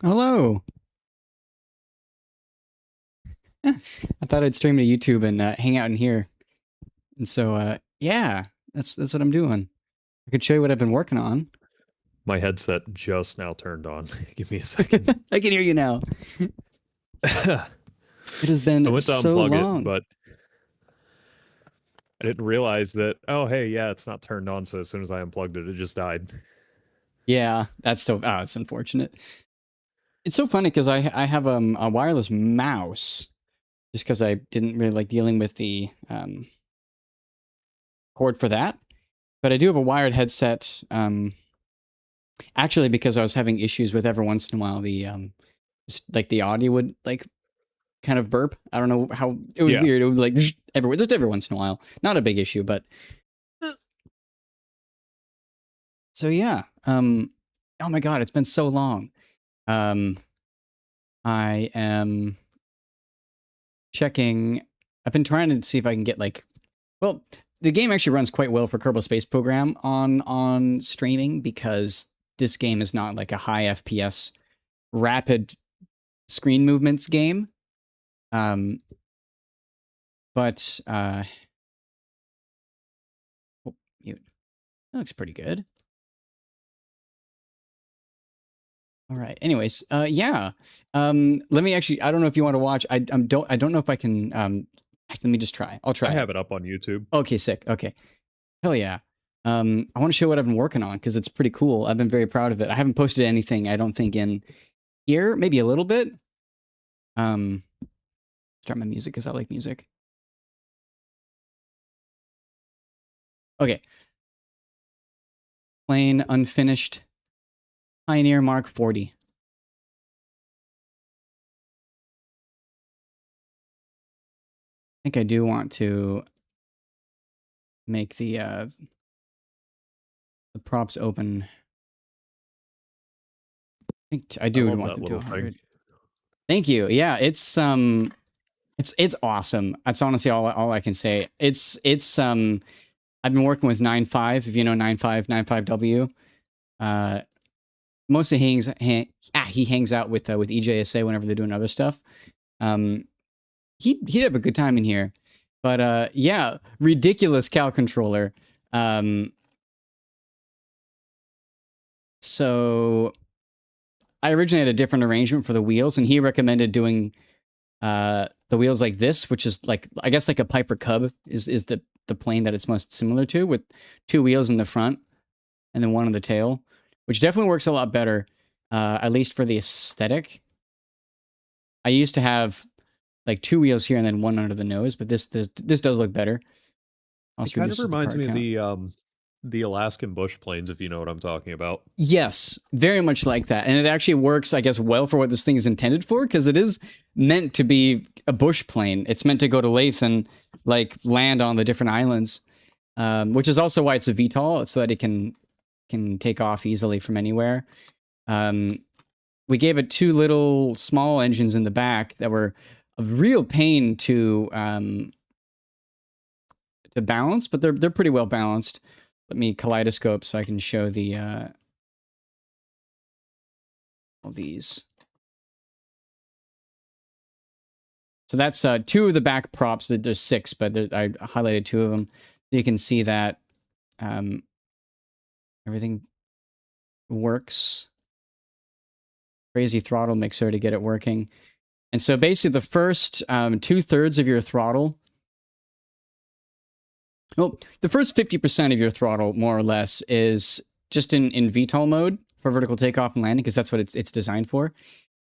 Hello. I thought I'd stream to YouTube and hang out in here. And so, yeah, that's what I'm doing. I could show you what I've been working on. My headset just now turned on. Give me a second. I can hear you now. I It has been went to so unplug it, long. but I didn't realize that, oh, hey, yeah, it's not turned on. So as soon as I unplugged it, it just died. Yeah, that's so. Oh, it's unfortunate. It's so funny because I have a wireless mouse just because I didn't really like dealing with the cord for that. But I do have a wired headset. Actually, because I was having issues with every once in a while like the audio would like kind of burp. I don't know how it was Yeah. weird. It would like just every once in a while. Not a big issue, but so yeah. Oh my god, it's been so long. Um I am checking. I've been trying to see if I can get like well, the game actually runs quite well for Kerbal Space Program on streaming because this game is not like a high FPS rapid screen movements game. Um but oh, mute. That looks pretty good. All right. Anyways, yeah. Let me actually. I don't know if you want to watch. I don't know if I can. Let me just try. I'll try I it. have it up on YouTube. Okay. Sick. Okay. Hell yeah. I want to show what I've been working on because it's pretty cool. I've been very proud of it. I haven't posted anything. I don't think in here. Maybe a little bit. Um, Start my music because I like music. Okay. Plain unfinished Pioneer Mark 40. I think I do want to make the props open. I do love want that them to little 100. thing. Thank you. Yeah, it's awesome. That's honestly all I can say. It's I've been working with 9.5, if you know 9.5 w. Mostly he hangs out with EJSA whenever they're doing other stuff. He'd have a good time in here. But yeah, ridiculous cow controller. So I originally had a different arrangement for the wheels, and he recommended doing the wheels like this, which is like I guess like a Piper Cub is the plane that it's most similar to, with two wheels in the front and then one on the tail, which definitely works a lot better, at least for the aesthetic. I used to have like two wheels here and then one under the nose, but this does look better. It Also kind of reduces the reminds part me of count. the Alaskan bush planes, if you know what I'm talking about. Yes, very much like that. And it actually works, I guess, well for what this thing is intended for, because it is meant to be a bush plane. It's meant to go to Laythe and like land on the different islands, which is also why it's a VTOL, so that it can take off easily from anywhere. We gave it two little small engines in the back that were a real pain to balance, but they're pretty well balanced. Let me kaleidoscope so I can show the all these. So that's two of the back props. There's six, but I highlighted two of them. You can see that everything works. Crazy throttle mixer to get it working. And so basically the first 2/3 of your throttle, well, the first 50% of your throttle, more or less, is just in VTOL mode for vertical takeoff and landing, because that's what it's designed for.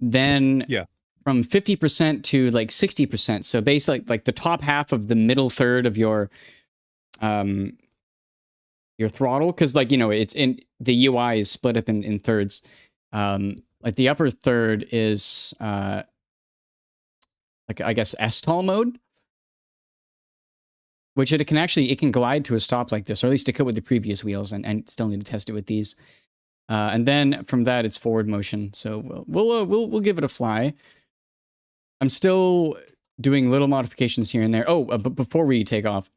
Then Yeah. from 50% to like 60%. So basically like the top half of the middle third of your throttle, because like, you know, it's in the UI is split up in thirds. Like the upper third is like I guess STOL mode, which it can glide to a stop like this, or at least it could with the previous wheels, and still need to test it with these. And then from that it's forward motion. So we'll give it a fly. I'm still doing little modifications here and there. Oh, but before we take off,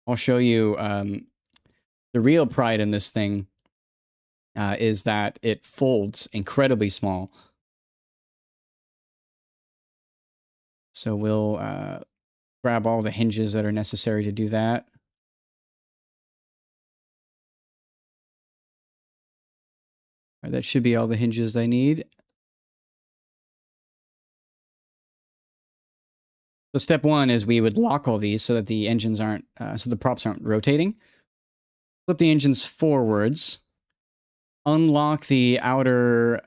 I'll show you the real pride in this thing is that it folds incredibly small. So we'll grab all the hinges that are necessary to do that. All right, that should be all the hinges I need. So step one is we would lock all these so that the engines aren't, so the props aren't rotating. Flip the engines forwards. Unlock the outer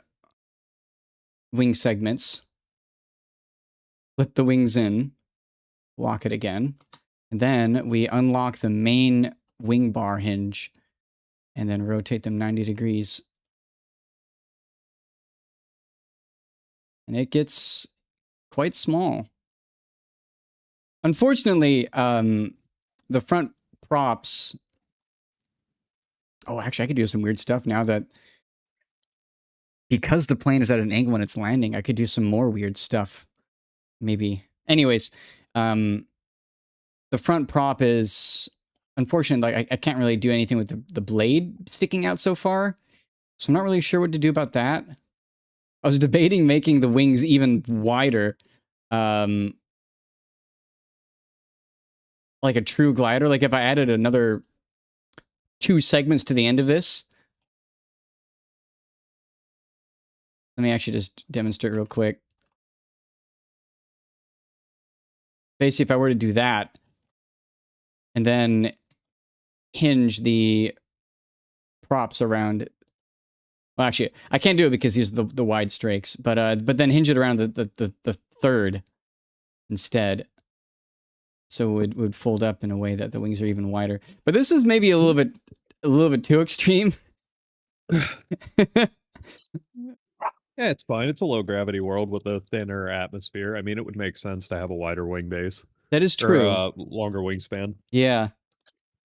wing segments. Flip the wings in. Lock it again. And then we unlock the main wing bar hinge and then rotate them 90 degrees. And it gets quite small. Unfortunately, the front props... Oh, actually, I could do some weird stuff now that... Because the plane is at an angle when it's landing, I could do some more weird stuff. Maybe. Anyways, the front prop is... Unfortunately, like, I can't really do anything with the blade sticking out so far. So I'm not really sure what to do about that. I was debating making the wings even wider. Like a true glider. Like if I added another 2 segments to the end of this. Let me actually just demonstrate real quick. Basically, if I were to do that, and then hinge the props around... Well, actually, I can't do it because these are the wide strakes, but then hinge it around the third instead. So it would fold up in a way that the wings are even wider. But this is maybe a little bit too extreme. Yeah, it's fine. It's a low gravity world with a thinner atmosphere. I mean, it would make sense to have a wider wing base. That is Or true. a longer wingspan. Yeah,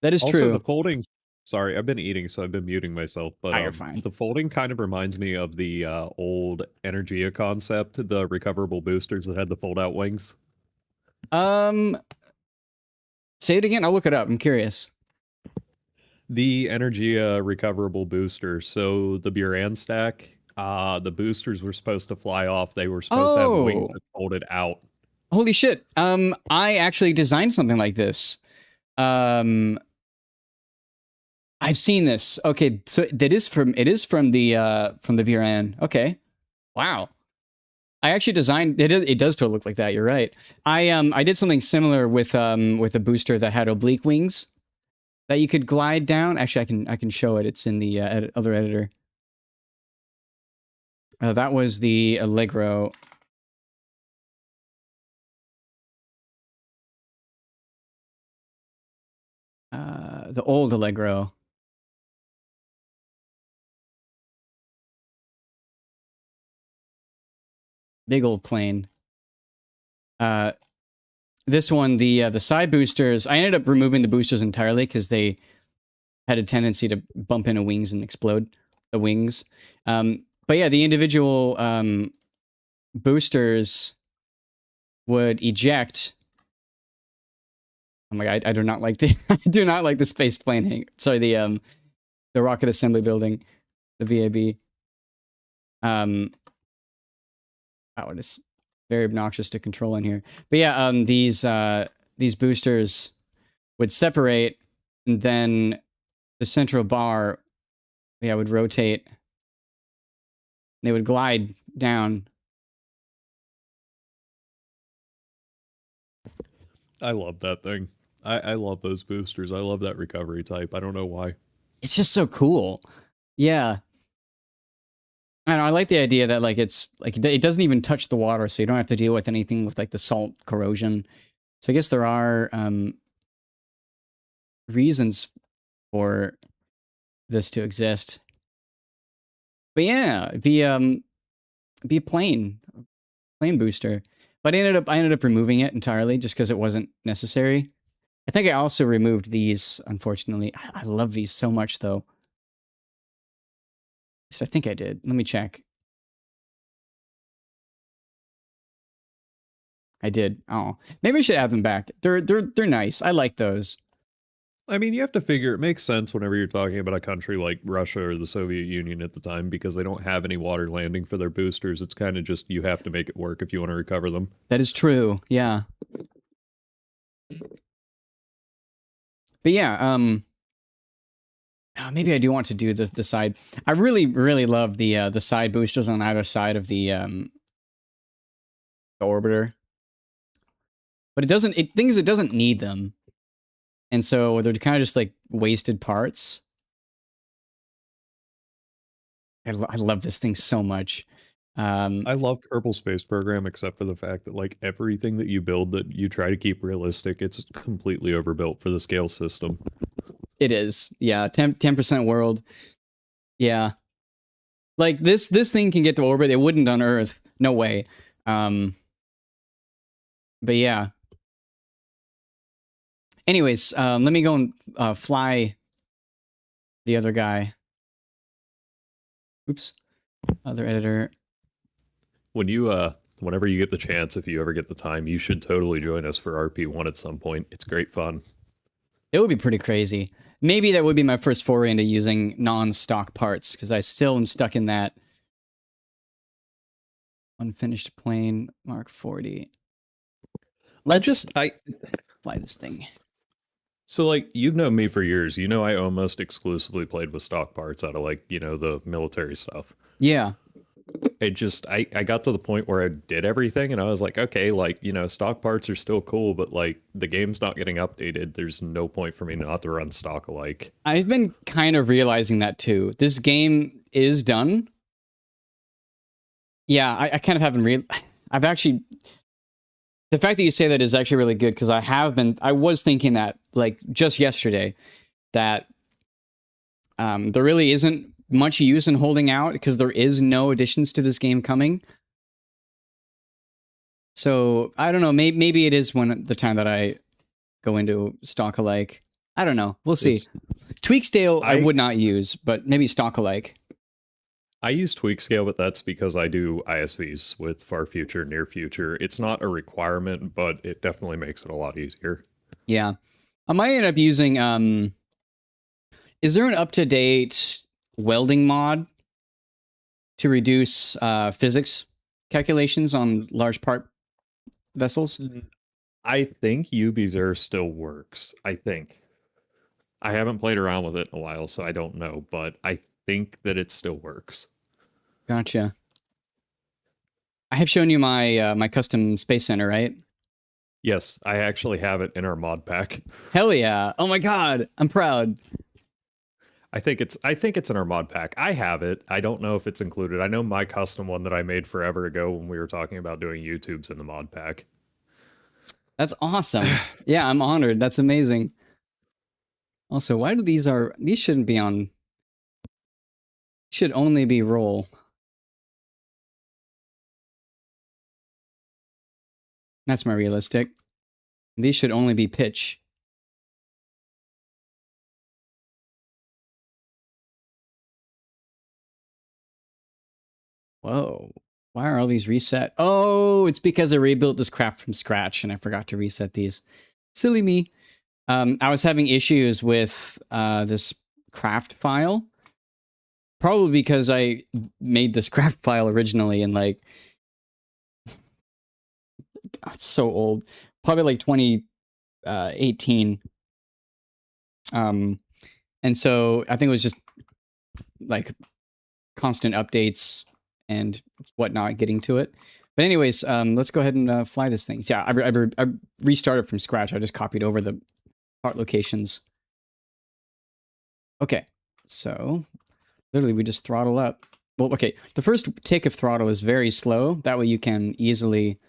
that is Also, true. the folding... Sorry, I've been eating, so I've been muting myself. But You're fine. the folding kind of reminds me of the old Energia concept, the recoverable boosters that had the fold-out wings. Say it again. I'll look it up. I'm curious. The Energia recoverable booster. So the Buran stack, the boosters were supposed to fly off. They were supposed to have wings that folded out. Holy shit. I actually designed something like this. I've seen this. Okay, so it is from the Buran. Okay. Wow. I actually designed it. It does totally look like that. You're right. I did something similar with a booster that had oblique wings that you could glide down. Actually, I can show it. It's in the other editor. That was the Allegro. The old Allegro. Big old plane. This one, the side boosters, I ended up removing the boosters entirely because they had a tendency to bump into wings and explode the wings. But yeah, the individual boosters would eject. Oh my god, I do not like the I do not like the space plane hang. Sorry, the rocket assembly building, the VAB. Oh, it is very obnoxious to control in here. But yeah, these boosters would separate, and then the central bar, yeah, would rotate. They would glide down. I love that thing. I love those boosters. I love that recovery type. I don't know why. It's just so cool. Yeah. I know, I like the idea that like it's like it doesn't even touch the water, so you don't have to deal with anything with like the salt corrosion. So I guess there are reasons for this to exist. But yeah, it'd be a plane booster. But I ended up removing it entirely just because it wasn't necessary. I think I also removed these, unfortunately. I love these so much though. So I think I did. Let me check. I did. Oh, maybe I should have them back. They're nice. I like those. I mean, you have to figure it makes sense whenever you're talking about a country like Russia or the Soviet Union at the time because they don't have any water landing for their boosters. It's kind of just you have to make it work if you want to recover them. That is true. Yeah. But yeah, maybe I do want to do the side. I really love the side boosters on either side of the orbiter. But it things it doesn't need them. And so they're kind of just like wasted parts. I love this thing so much. I love Kerbal Space Program except for the fact that like everything that you build that you try to keep realistic, it's completely overbuilt for the scale system. It is. Yeah, 10% world. Yeah. Like this thing can get to orbit. It wouldn't on Earth. No way. But yeah. Anyways, let me go and fly the other guy. Oops. Other editor. Whenever you get the chance, if you ever get the time, you should totally join us for RP1 at some point. It's great fun. It would be pretty crazy. Maybe that would be my first foray into using non-stock parts, because I still am stuck in that unfinished plane Mark 40. Let's I fly this thing. So like you've known me for years. You know I almost exclusively played with stock parts out of like, the military stuff. Yeah. I got to the point where I did everything and I was like, okay, like, stock parts are still cool, but like the game's not getting updated. There's no point for me not to run stock alike. I've been kind of realizing that too. This game is done. Yeah, I kind of haven't I've actually, the fact that you say that is actually really good, because I was thinking that like just yesterday that there really isn't much use in holding out because there is no additions to this game coming. So I don't know. Maybe it is the time that I go into stock alike. I don't know. We'll see. Tweak scale I would not use, but maybe stock alike. I use tweak scale, but that's because I do ISVs with far future, near future. It's not a requirement, but it definitely makes it a lot easier. Yeah, I might end up using. Is there an up-to-date welding mod to reduce physics calculations on large part vessels? I think UBZer still works. I think. I haven't played around with it in a while, so I don't know, but I think that it still works. Gotcha. I have shown you my my custom space center, right? Yes, I actually have it in our mod pack. Hell yeah! Oh my god, I'm proud. I think it's in our mod pack. I have it. I don't know if it's included. I know my custom one that I made forever ago when we were talking about doing YouTube's in the mod pack. That's awesome. Yeah, I'm honored. That's amazing. Also, why do these shouldn't be on, should only be roll. That's my realistic. These should only be pitch. Whoa. Why are all these reset? Oh, it's because I rebuilt this craft from scratch and I forgot to reset these. Silly me. I was having issues with this craft file. Probably because I made this craft file originally and like, God, it's so old. Probably like 2018. And so I think it was just like constant updates and whatnot getting to it. But anyways, let's go ahead and fly this thing. Yeah, I restarted from scratch. I just copied over the part locations. Okay, so literally we just throttle up. Well, okay, the first tick of throttle is very slow. That way you can easily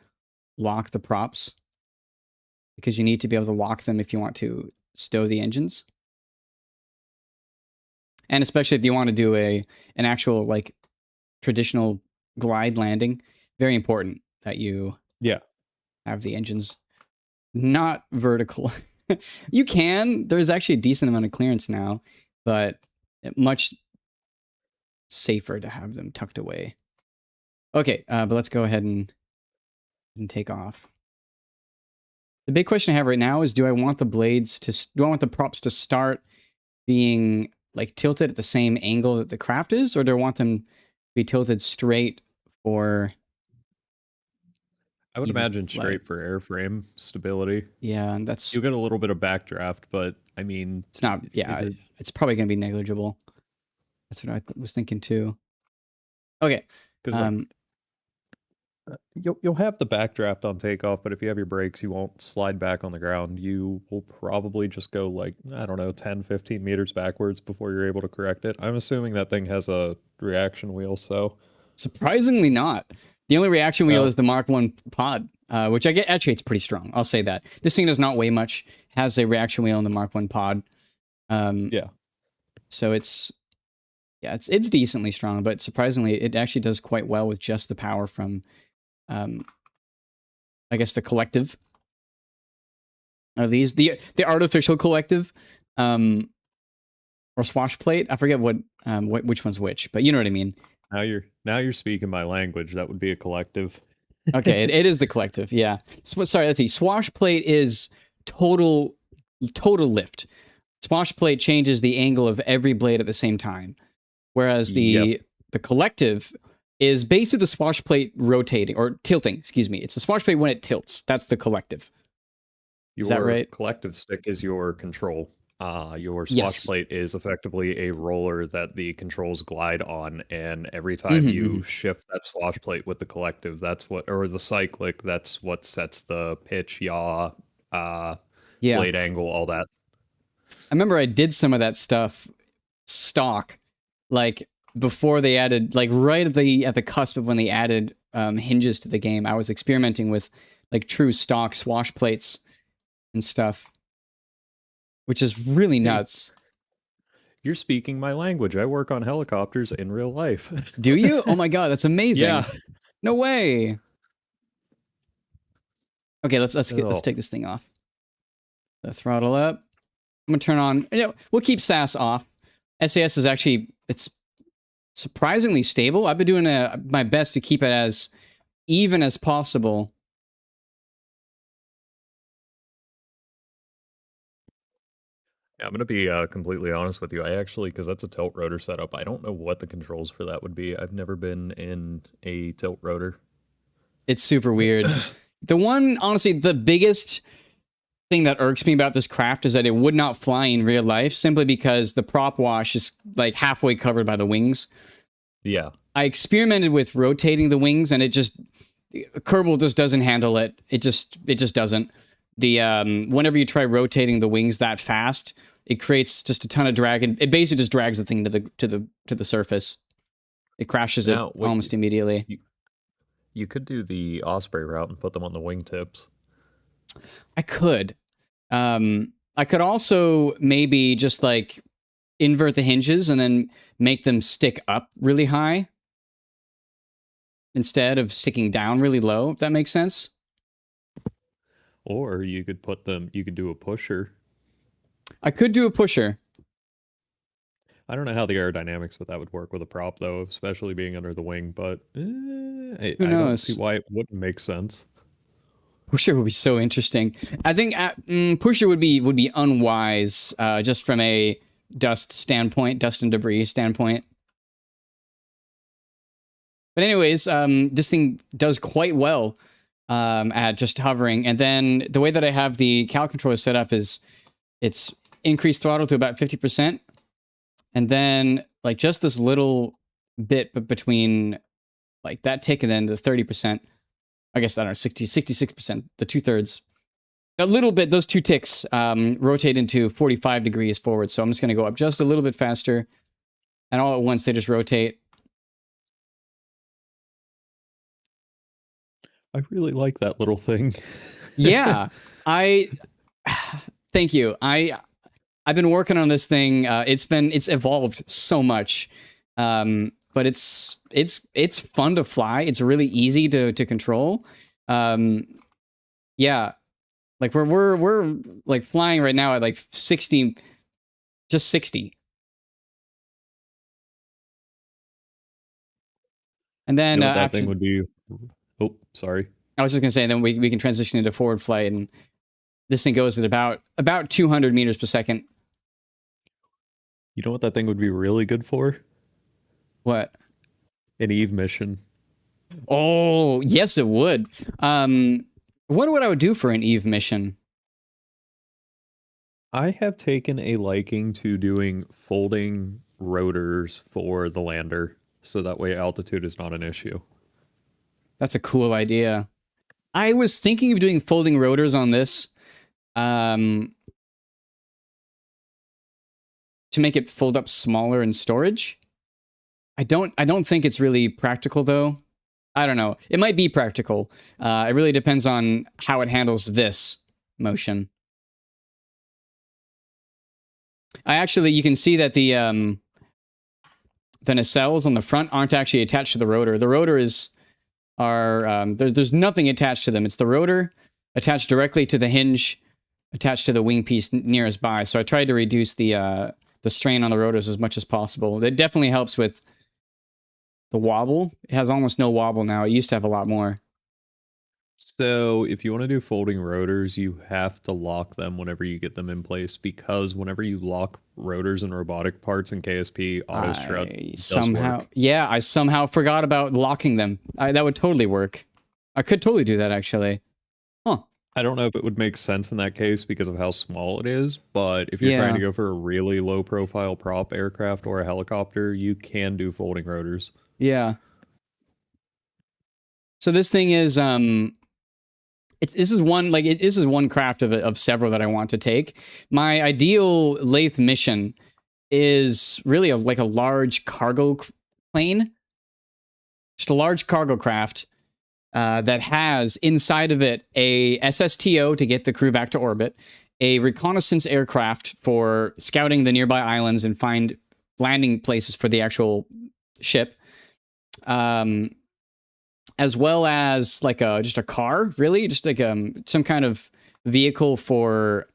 lock the props, because you need to be able to lock them if you want to stow the engines. And especially if you want to do an actual like traditional glide landing, very important that you have the engines not vertical. You can. There's actually a decent amount of clearance now, but much safer to have them tucked away. Okay, but let's go ahead and take off. the big question I have right now is, do I want the props to start being like tilted at the same angle that the craft is, or do I want them to be tilted straight for I would even imagine like, straight for airframe stability. yeah, that's, You get a little bit of backdraft, but I mean, it's not, is yeah, it it's probably going to be negligible. That's what I was thinking too. Okay. because like you'll have the backdraft on takeoff, but if you have your brakes, you won't slide back on the ground. You will probably just go like, I don't know, 10, 15 meters backwards before you're able to correct it. I'm assuming that thing has a reaction wheel, so Surprisingly not. The only reaction wheel no. is the Mark 1 pod, which I get, actually, it's pretty strong. I'll say that. This thing does not weigh much, has a reaction wheel in the Mark 1 pod. Yeah. So it's, yeah, it's decently strong, but surprisingly, it actually does quite well with just the power from, I guess, the collective of these, the artificial collective, or swash plate. I forget which one's which, but you know what I mean. Now you're speaking my language. That would be a collective. Okay, it is the collective. Yeah. Sorry, let's see. Swash plate is total lift. Swash plate changes the angle of every blade at the same time, whereas Yes. the collective is basically the swash plate rotating or tilting. Excuse me. It's the swash plate when it tilts. That's the collective. Is that Your right? collective stick is your control. Your swash Yes. plate is effectively a roller that the controls glide on, and every time Hmm. you shift that swash plate with the collective, or the cyclic, that's what sets the pitch, yaw, uh, Yeah. blade angle, all that. I remember I did some of that stuff stock, like before they added, like right at the cusp of when they added hinges to the game. I was experimenting with like true stock swash plates and stuff, which is really Hey, nuts. you're speaking my language. I work on helicopters in real life. Do you? Oh my god, that's Yeah. amazing! No way. Okay, let's Oh, take this thing off. The throttle up. I'm gonna turn on. You know, we'll keep SAS off. SAS is actually, it's surprisingly stable. I've been doing my best to keep it as even as possible. yeah, I'm gonna be completely honest with you. I actually, because that's a tilt rotor setup, I don't know what the controls for that would be. I've never been in a tilt rotor. It's super weird. The one, honestly, the biggest thing that irks me about this craft is that it would not fly in real life simply because the prop wash is like halfway covered by the wings. Yeah. I experimented with rotating the wings and Kerbal just doesn't handle it. It just doesn't. The whenever you try rotating the wings that fast, it creates just a ton of drag, and it basically just drags the thing to the surface. It crashes it Now, what almost immediately. you could do the Osprey route and put them on the wingtips. I could. I could also maybe just like invert the hinges and then make them stick up really high instead of sticking down really low, if that makes sense. Or you could do a pusher. I could do a pusher. I don't know how the aerodynamics with that would work with a prop, though, especially being under the wing, but Who I don't see knows? why it wouldn't make sense. Pusher would be so interesting. I think pusher would be unwise, just from a dust and debris standpoint. But anyways, this thing does quite well at just hovering. And then the way that I have the cal controller set up is it's increased throttle to about 50%. And then like just this little bit between like that tick and then the 30%. I guess, I don't know, 66%, the 2/3. A little bit, those two ticks rotate into 45 degrees forward. So I'm just going to go up just a little bit faster. And all at once, they just rotate. I really like that little thing. Yeah, I thank you. I've been working on this thing. It's evolved so much. But it's fun to fly. It's really easy to control. Yeah, like we're like flying right now at like 60, just 60. And You then know what that after, thing would be? Oh, sorry. I was just gonna say, then we can transition into forward flight, and This thing goes at about 200 meters per second. You know what that thing would be really good for? What? An Eve mission. Oh, yes, it would. What would I would do for an Eve mission? I have taken a liking to doing folding rotors for the lander, so that way altitude is not an issue. That's a cool idea. I was thinking of doing folding rotors on this, to make it fold up smaller in storage. I don't think it's really practical though. I don't know. It might be practical. It really depends on how it handles this motion. You can see that the nacelles on the front aren't actually attached to the rotor. The rotor there's nothing attached to them. It's the rotor attached directly to the hinge, attached to the wing piece nearest by. So I tried to reduce the strain on the rotors as much as possible. It definitely helps with the wobble. It has almost no wobble now. It used to have a lot more. So if you want to do folding rotors, you have to lock them whenever you get them in place, because whenever you lock rotors and robotic parts in KSP, auto strut does work. Yeah, I somehow forgot about locking them. That would totally work. I could totally do that, actually. Huh. I don't know if it would make sense in that case because of how small it is, but if you're trying to go for a really low profile prop aircraft or a helicopter, you can do folding rotors. Yeah. So this thing is this is one craft of several that I want to take. My ideal Laythe mission is really like a large cargo plane, just a large cargo craft that has inside of it a SSTO to get the crew back to orbit, a reconnaissance aircraft for scouting the nearby islands and find landing places for the actual ship, as well as like just a car, really, just like some kind of vehicle for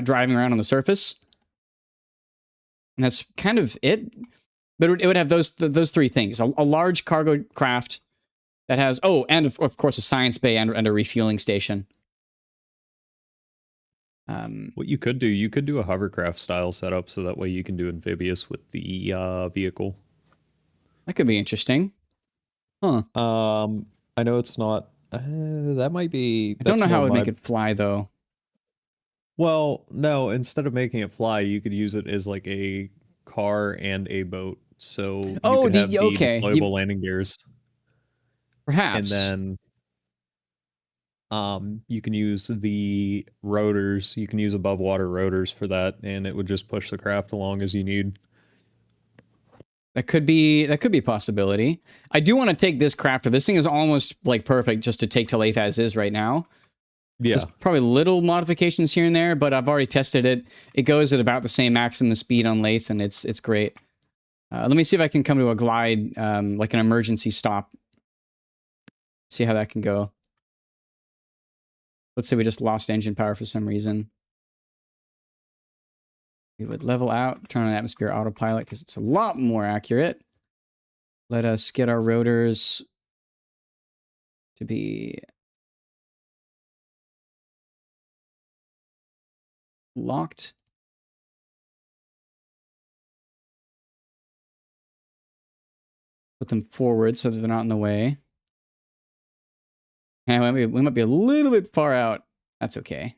driving around on the surface. And that's kind of it. But it would have those three things: a large cargo craft that has and of course a science bay and a refueling station. What you could do a hovercraft style setup, so that way you can do amphibious with the vehicle. That could be interesting. Huh. I know it's not. That might be. I don't know how it would make it fly though. Well, no. Instead of making it fly, you could use it as like a car and a boat. So you could have the deployable landing gears. Perhaps. And then, you can use the rotors. You can use above water rotors for that, and it would just push the craft along as you need. That could be a possibility. I do want to take this crafter. This thing is almost like perfect just to take to Laythe as is right now. Yeah. There's probably little modifications here and there, but I've already tested it. It goes at about the same maximum speed on Laythe, and it's great. Let me see if I can come to a glide, like an emergency stop. See how that can go. Let's say we just lost engine power for some reason. We would level out, turn on atmosphere autopilot because it's a lot more accurate. Let us get our rotors to be locked. Put them forward so that they're not in the way. And we might be a little bit far out. That's okay.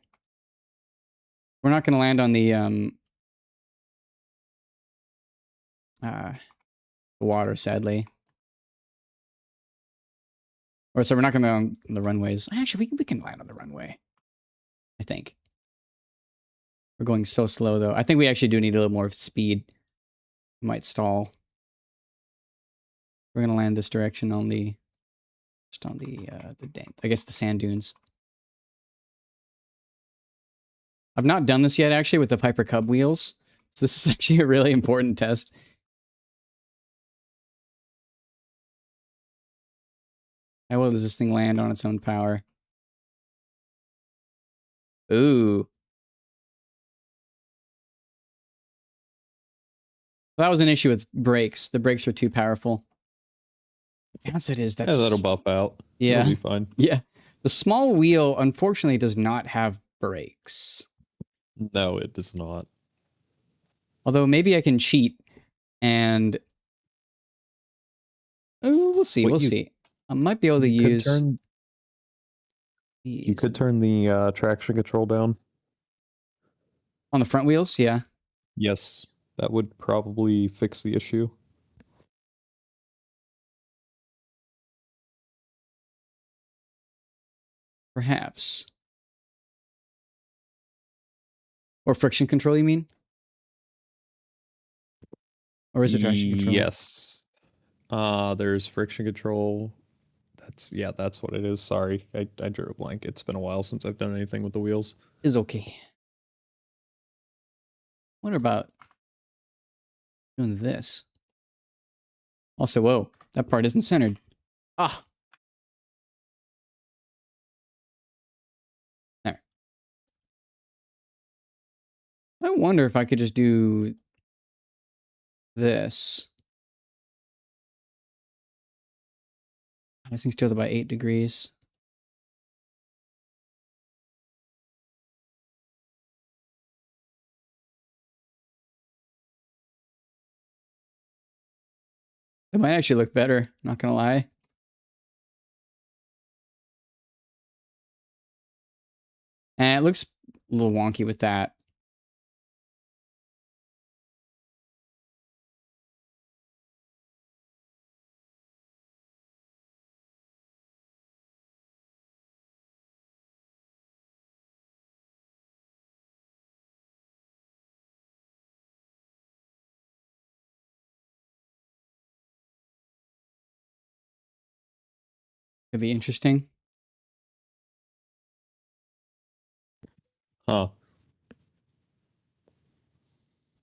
We're not going to land on the water, sadly. Or so we're not going to go on the runways. Actually, we can land on the runway, I think. We're going so slow, though. I think we actually do need a little more speed. We might stall. We're going to land this direction on the... just on the I guess the sand dunes. I've not done this yet, actually, with the Piper Cub wheels. So this is actually a really important test. How well does this thing land on its own power? Ooh. Well, that was an issue with brakes. The brakes were too powerful. Yes, it is. That'll buff out. Yeah. It'll be fine. Yeah. The small wheel, unfortunately, does not have brakes. No, it does not. Although maybe I can cheat and we'll see. What We'll see. I might be able to use you these could turn the traction control down. on the front wheels. Yeah. Yes, that would probably fix the issue. Perhaps. Or friction control, you mean? Or is it traction control? Yes. There's friction control. That's what it is. Sorry, I drew a blank. It's been a while since I've done anything with the wheels. Is okay. What about doing this? Also, whoa, that part isn't centered. Ah. There. I wonder if I could just do this. This thing's tilted by 8 degrees. It might actually look better, not gonna lie. And it looks a little wonky with that. Could be interesting. Huh.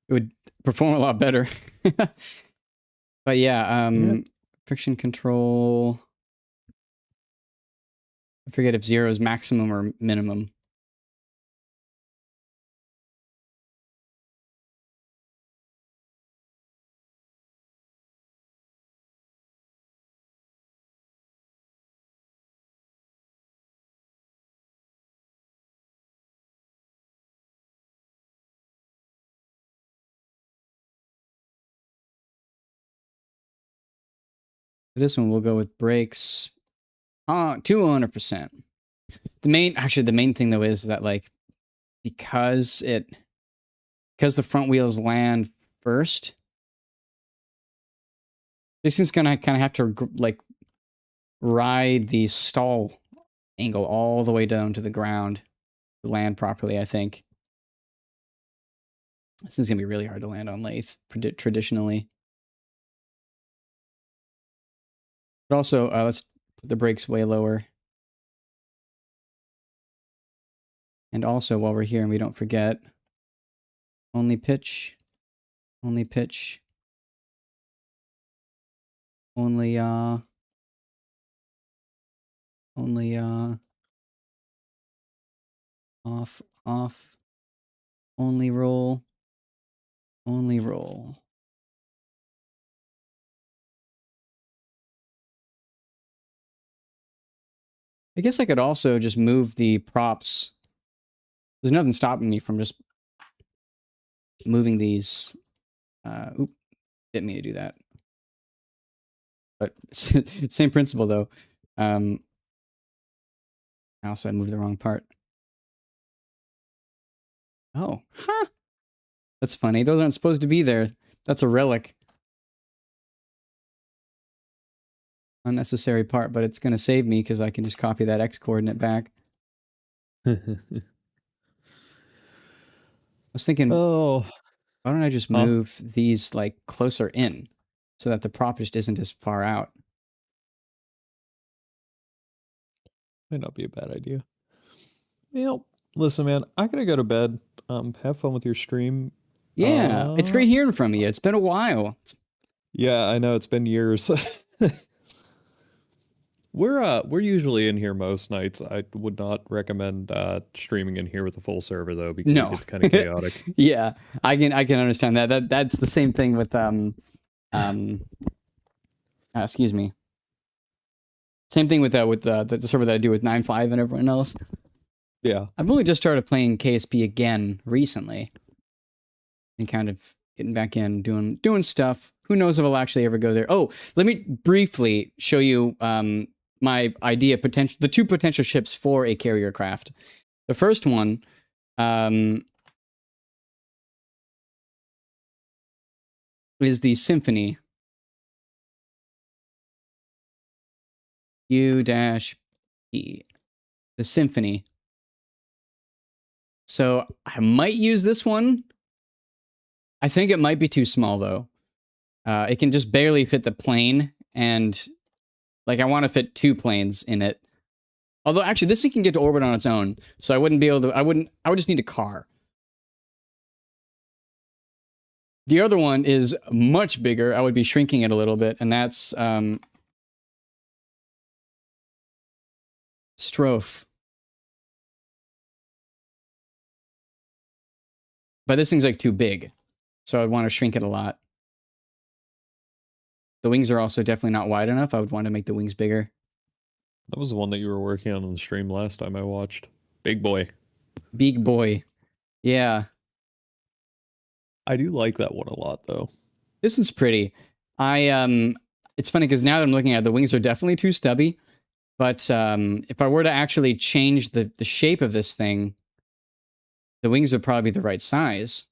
It would perform a lot better. But yeah, Yeah. friction control. I forget if 0 is maximum or minimum. This one we'll go with brakes. 200%. The main thing though is that like because the front wheels land first, this is gonna kind of have to like ride the stall angle all the way down to the ground to land properly. I think this is gonna be really hard to land on lathe traditionally. But also, let's put the brakes way lower. And also, while we're here and we don't forget, only pitch, only pitch, only off, off, only roll, only roll. I guess I could also just move the props. There's nothing stopping me from just moving these. Oop, didn't mean to do that. But same principle though. Also, I moved the wrong part. Oh, huh. That's funny. Those aren't supposed to be there. That's a relic. Unnecessary part, but it's going to save me because I can just copy that X coordinate back. I was thinking, Oh, why don't I just move these like closer in so that the prop just isn't as far out? might not be a bad idea. Well, listen, man, I gotta go to bed. Have fun with your stream. Yeah, it's great hearing from you. It's been a while. Yeah, I know it's been years. We're usually in here most nights. I would not recommend streaming in here with a full server though, because No. it gets kind of chaotic. Yeah, I can understand that. That's the same thing with excuse me. Same thing with the server that I do with 9.5 and everyone else. Yeah. I've only just started playing KSP again recently, and kind of getting back in, doing stuff. Who knows if I'll actually ever go there? Oh, let me briefly show you my idea potential. The two potential ships for a carrier craft. The first one. Is the Symphony. U-P. The Symphony. So I might use this one. I think it might be too small, though. It can just barely fit the plane, and like I want to fit 2 planes in it. Although, actually, this thing can get to orbit on its own, so I wouldn't be able to... I would just need a car. The other one is much bigger. I would be shrinking it a little bit, and that's Strophe. But this thing's like too big, so I'd want to shrink it a lot. The wings are also definitely not wide enough. I would want to make the wings bigger. That was the one that you were working on the stream last time I watched. Big boy. Big boy. Yeah. I do like that one a lot, though. This one's pretty. It's funny because now that I'm looking at it, the wings are definitely too stubby. But if I were to actually change the shape of this thing, the wings would probably be the right size.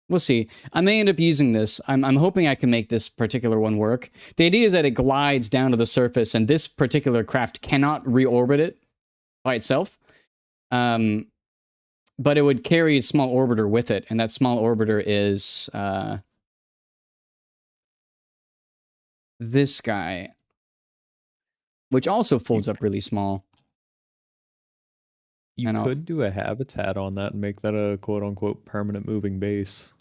We'll see. I may end up using this. I'm hoping I can make this particular one work. The idea is that it glides down to the surface, and this particular craft cannot reorbit it by itself. But it would carry a small orbiter with it, and that small orbiter is this guy, which also folds up really small. You could do a habitat on that and make that a quote-unquote permanent moving base.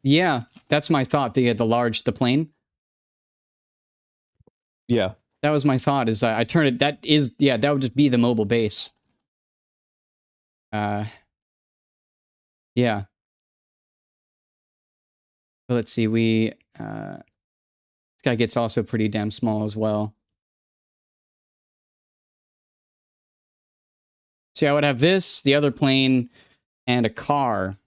Yeah, that's my thought. The plane. Yeah. That was my thought, is I turn it... that would just be the mobile base. Yeah. But let's see, this guy gets also pretty damn small as well. See, I would have this, the other plane, and a car.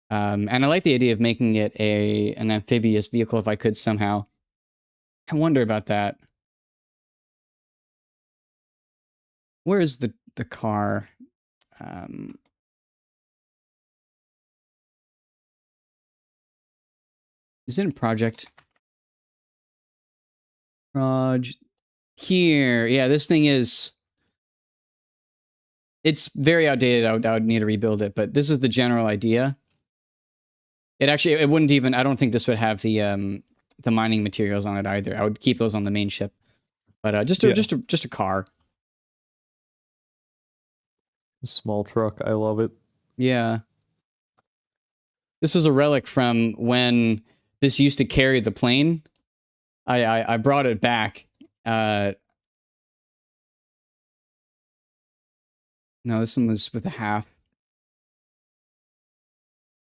And I like the idea of making it an amphibious vehicle if I could somehow. I wonder about that. Where is the car? Is it in project? Here. Yeah, this thing is... It's very outdated. I would need to rebuild it, but this is the general idea. It wouldn't even... I don't think this would have the mining materials on it either. I would keep those on the main ship. But just a car. A small truck. I love it. Yeah. This was a relic from when this used to carry the plane. I brought it back. No, this one was with a half.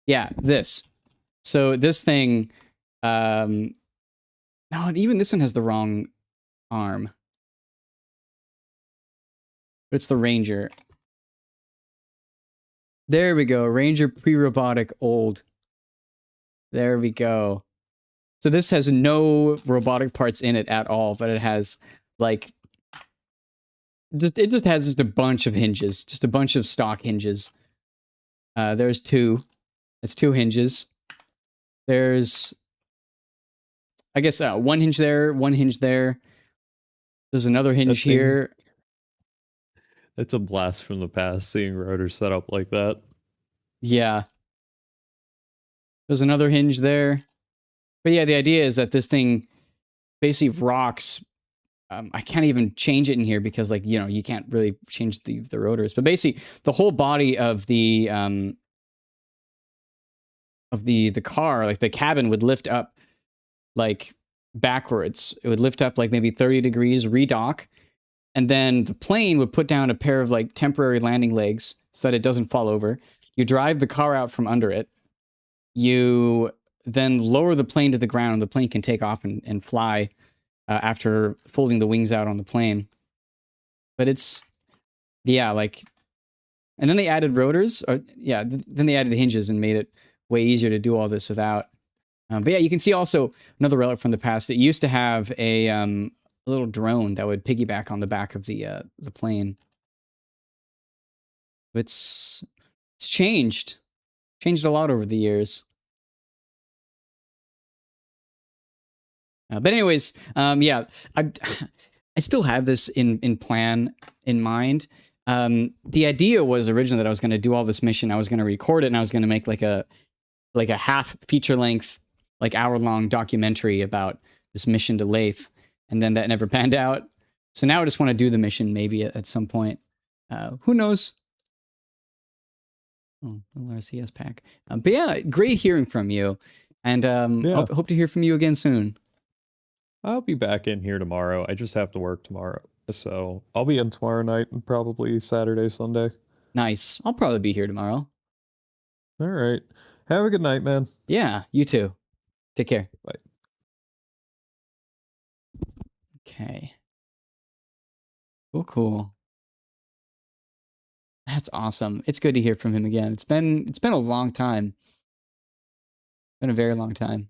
Yeah, this. So this thing... no, even this one has the wrong arm. It's the Ranger. There we go. Ranger pre-robotic old. There we go. So this has no robotic parts in it at all, but it has like... It just has just a bunch of hinges. Just a bunch of stock hinges. There's 2. It's 2 hinges. There's... I guess 1 hinge there, 1 hinge there. There's another hinge here. It's a blast from the past seeing rotors set up like that. Yeah. There's another hinge there. But yeah, the idea is that this thing basically rocks. I can't even change it in here because, like, you can't really change the rotors. But basically, the whole body of the car, like the cabin, would lift up like backwards. It would lift up like maybe 30 degrees, redock, and then the plane would put down a pair of like temporary landing legs so that it doesn't fall over. You drive the car out from under it. You then lower the plane to the ground, and the plane can take off and fly after folding the wings out on the plane. but it's yeah, like, and then they added rotors, or yeah, then they added hinges and made it way easier to do all this without. But yeah, you can see also another relic from the past. It used to have a little drone that would piggyback on the back of the plane. It's changed a lot over the years. But anyways, yeah, I I still have this in plan in mind. The idea was originally that I was going to do all this mission. I was going to record it, and I was going to make like a half feature length, like hour-long documentary about this mission to Laythe, and then that never panned out. So now I just want to do the mission maybe at some point. Who knows? Oh, LRCS pack. But yeah, great hearing from you, and Yeah. hope to hear from you again soon. I'll be back in here tomorrow. I just have to work tomorrow. So I'll be in tomorrow night and probably Saturday, Sunday. Nice. I'll probably be here tomorrow. All right. Have a good night, man. Yeah, you too. Take care. Bye. Okay. Cool. That's awesome. It's good to hear from him again. It's been a long time. Been a very long time.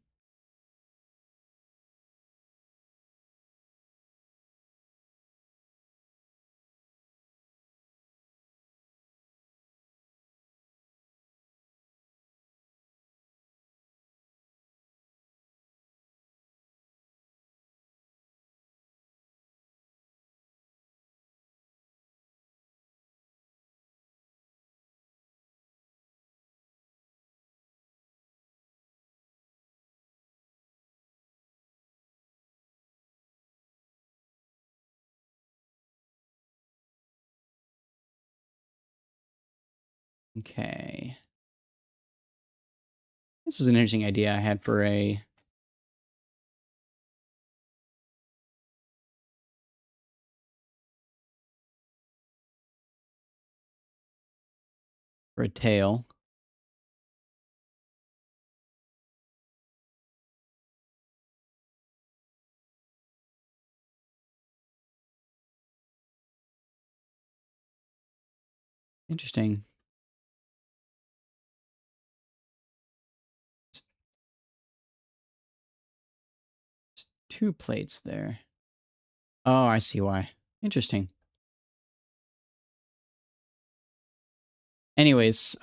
Okay. This was an interesting idea I had for a tail. Interesting. Just two plates there. Oh, I see why. Interesting. Anyways,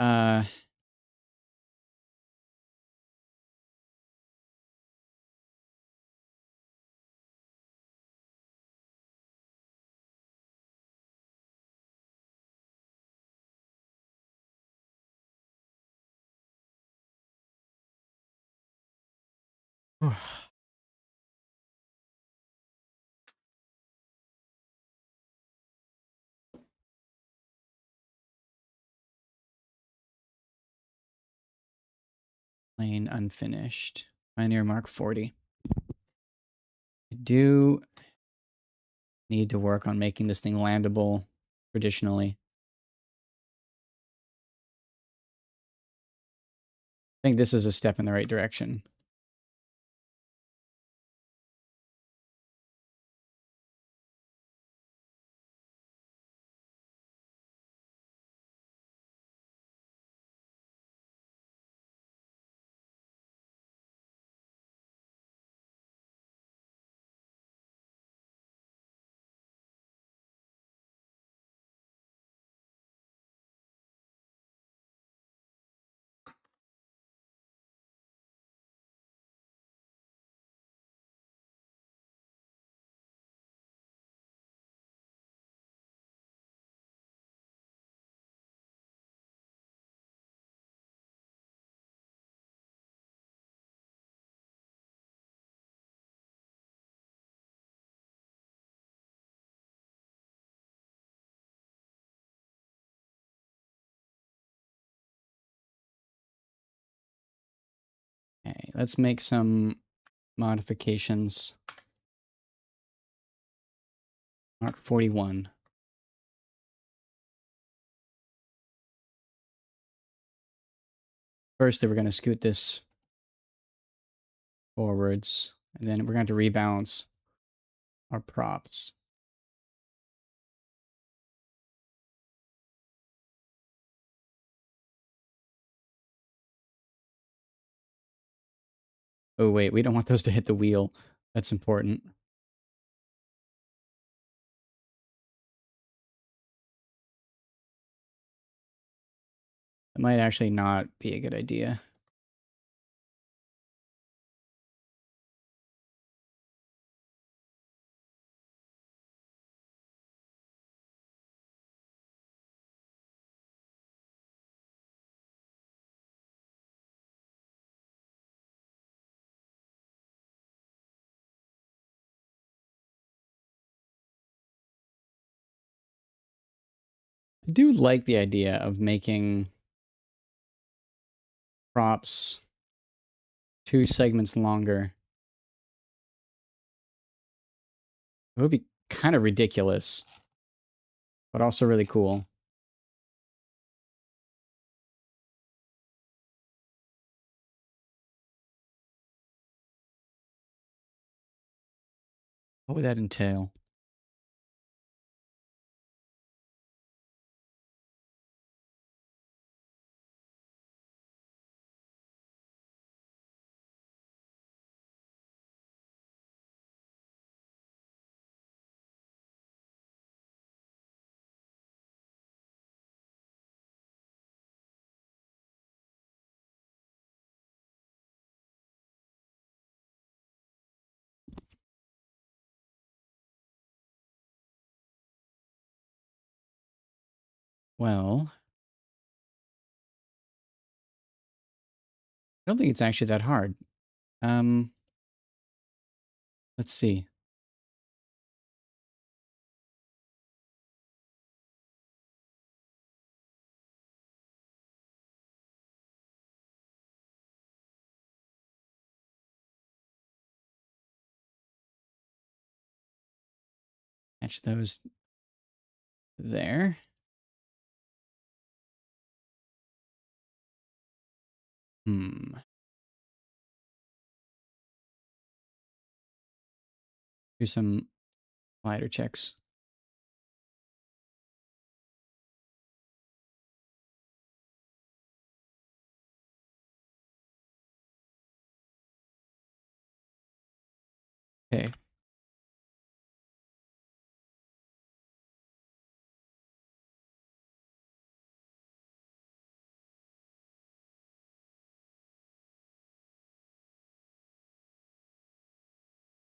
plane unfinished. Pioneer Mark 40. I do need to work on making this thing landable traditionally. I think this is a step in the right direction. Okay, let's make some modifications. Mark 41. First, we're going to scoot this forwards, and then we're going to rebalance our props. Oh, wait, we don't want those to hit the wheel. That's important. It might actually not be a good idea. I do like the idea of making props 2 segments longer. It would be kind of ridiculous, but also really cool. What would that entail? Well, I don't think it's actually that hard. Um, let's see. Match those there. Do some slider checks. Okay.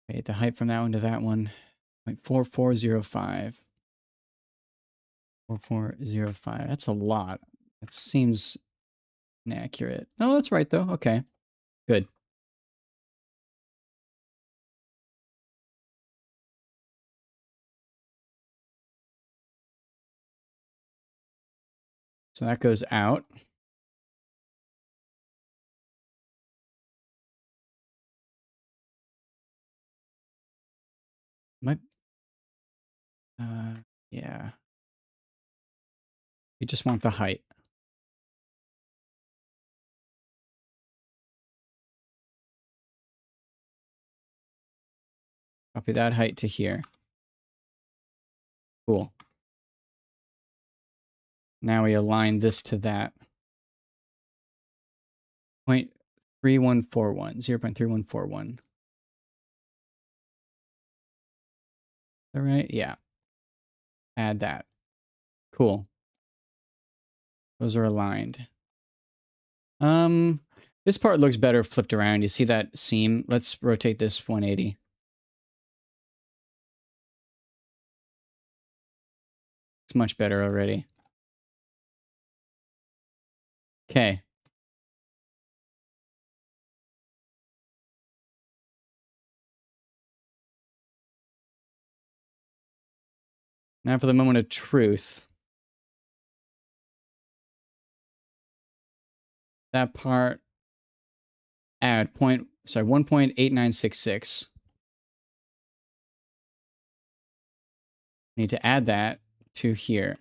Okay, the height from that one to that one. Like 4405. 4405. That's a lot. That seems inaccurate. No, that's right though. Okay. Good. So that goes out. Might yeah. You just want the height. Copy that height to here. Cool. Now we align this to that. 0.3141. 0.3141. All right. Yeah. Add that. Cool. Those are aligned. This part looks better flipped around. You see that seam? Let's rotate this 180. It's much better already. Okay. Now for the moment of truth. That part add 1.8966. Need to add that to here.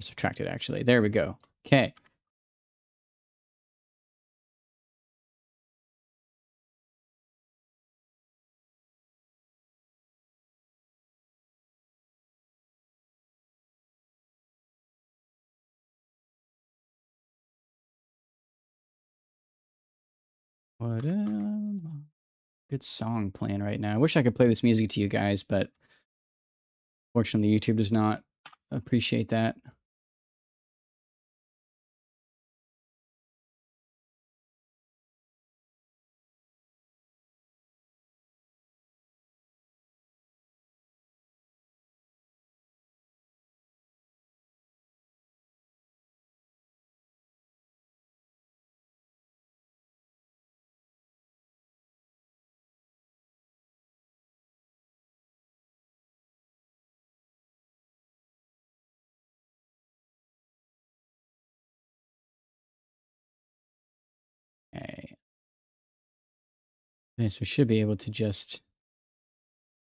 Subtract it actually. There we go. Okay. What a good song playing right now. I wish I could play this music to you guys, but fortunately YouTube does not appreciate that. Okay. Okay, so we should be able to just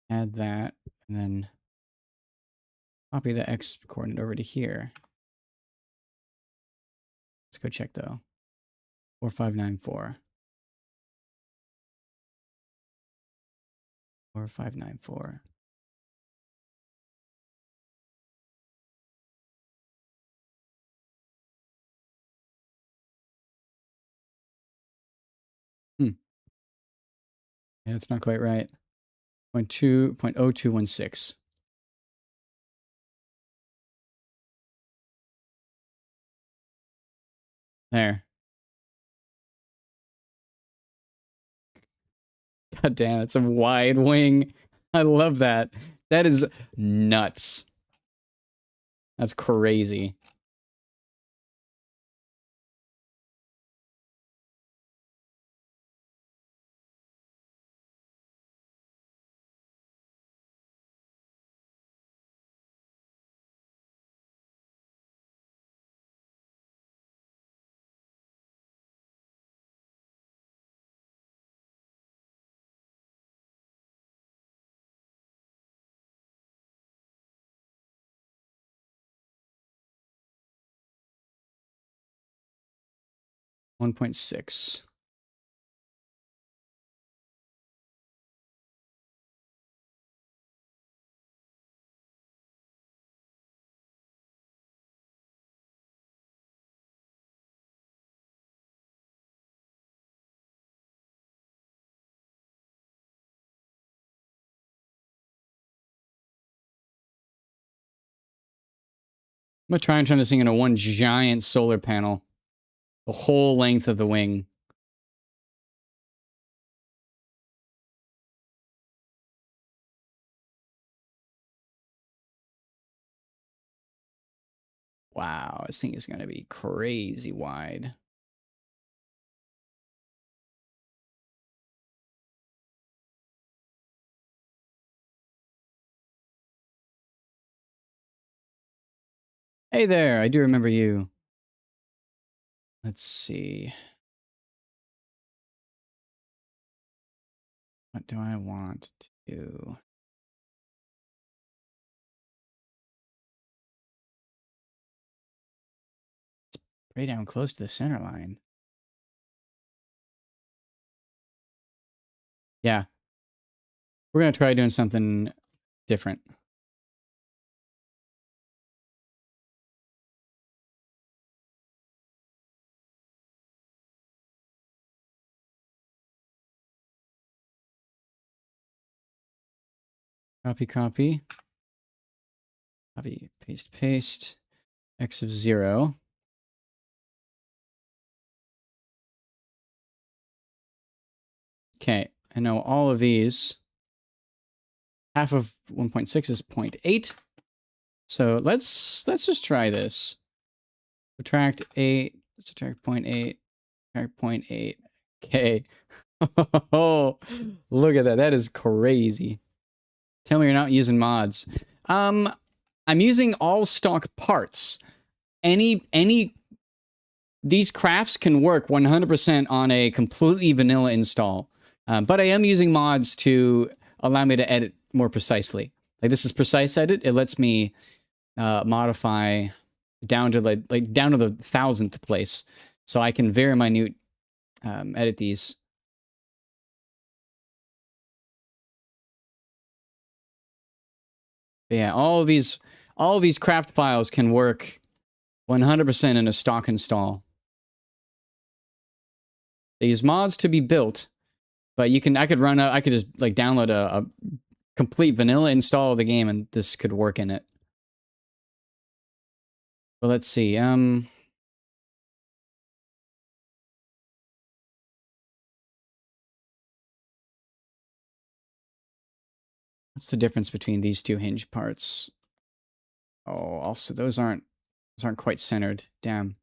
add that and then copy the X coordinate over to here. Let's go check though. 4594. 4594. Yeah, that's not quite right. 0.0216. There. God damn, it's a wide wing. I love that. That is nuts. That's crazy. .6. I'm gonna try and turn this thing into one giant solar panel. The whole length of the wing. Wow, this thing is gonna be crazy wide. Hey there, I do remember you. Let's see. What do I want to do? It's way down close to the center line. Yeah. We're gonna try doing something different. Copy, copy. Copy, paste, paste. X of 0. Okay, I know all of these. Half of 1.6 is 0.8. So let's just try this. Subtract 8, subtract 0.8, subtract 0.8. Okay. Oh, look at that. That is crazy. Tell me you're not using mods. I'm using all stock parts. These crafts can work 100% on a completely vanilla install. But I am using mods to allow me to edit more precisely. Like this is precise edit. It lets me modify down to like down to the 1,000th place, so I can very minute edit these. But yeah, all of these craft files can work 100% in a stock install. They use mods to be built, but I could just like download a complete vanilla install of the game and this could work in it. But let's see. What's the difference between these two hinge parts? Oh, also those aren't quite centered. Damn.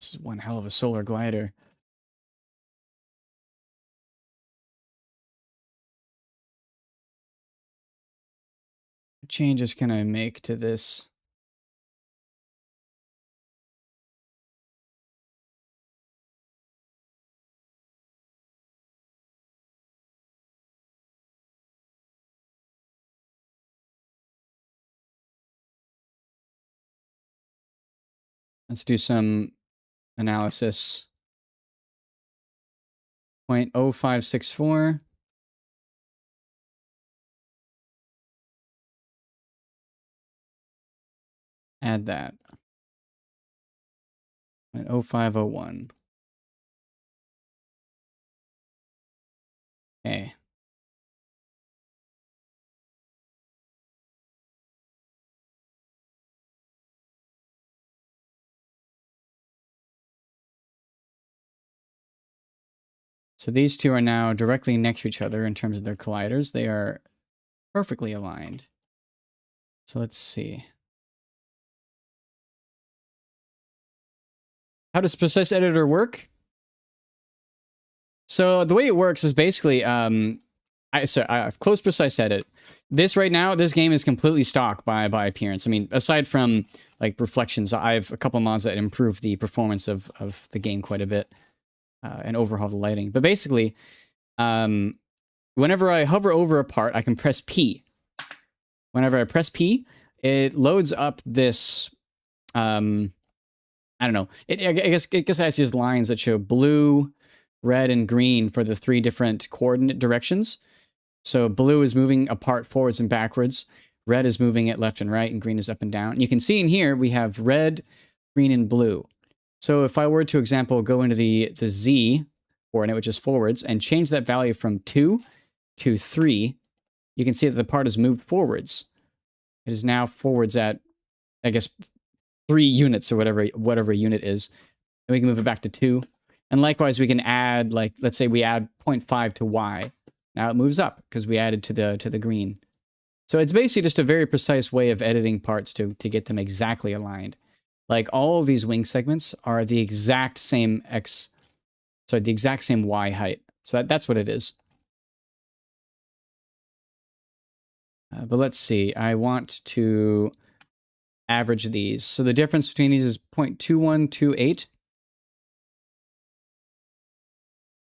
This is one hell of a solar glider. What changes can I make to this? Let's do some analysis. 0.0564. Add that. 0.0501. Okay. So these two are now directly next to each other in terms of their colliders. They are perfectly aligned. So let's see. How does Precise Editor work? So the way it works is basically, I've closed Precise Edit. This right now, this game is completely stock by appearance. I mean, aside from like reflections, I have a couple mods that improve the performance of the game quite a bit and overhaul the lighting. But basically, whenever I hover over a part, I can press P. Whenever I press P, it loads up this. I don't know. I guess it has these lines that show blue, red, and green for the 3 different coordinate directions. So blue is moving a part forwards and backwards. Red is moving it left and right, and green is up and down. And you can see in here we have red, green, and blue. So if I were to, example, go into the Z coordinate, which is forwards, and change that value from 2 to 3, you can see that the part has moved forwards. It is now forwards at, I guess, 3 units or whatever unit is. And we can move it back to 2. And likewise, we can add, like, let's say we add 0.5 to Y. Now it moves up because we added to the green. So it's basically just a very precise way of editing parts to get them exactly aligned. Like all of these wing segments are the exact same the exact same Y height. So that's what it is. But let's see. I want to average these. So the difference between these is 0.2128.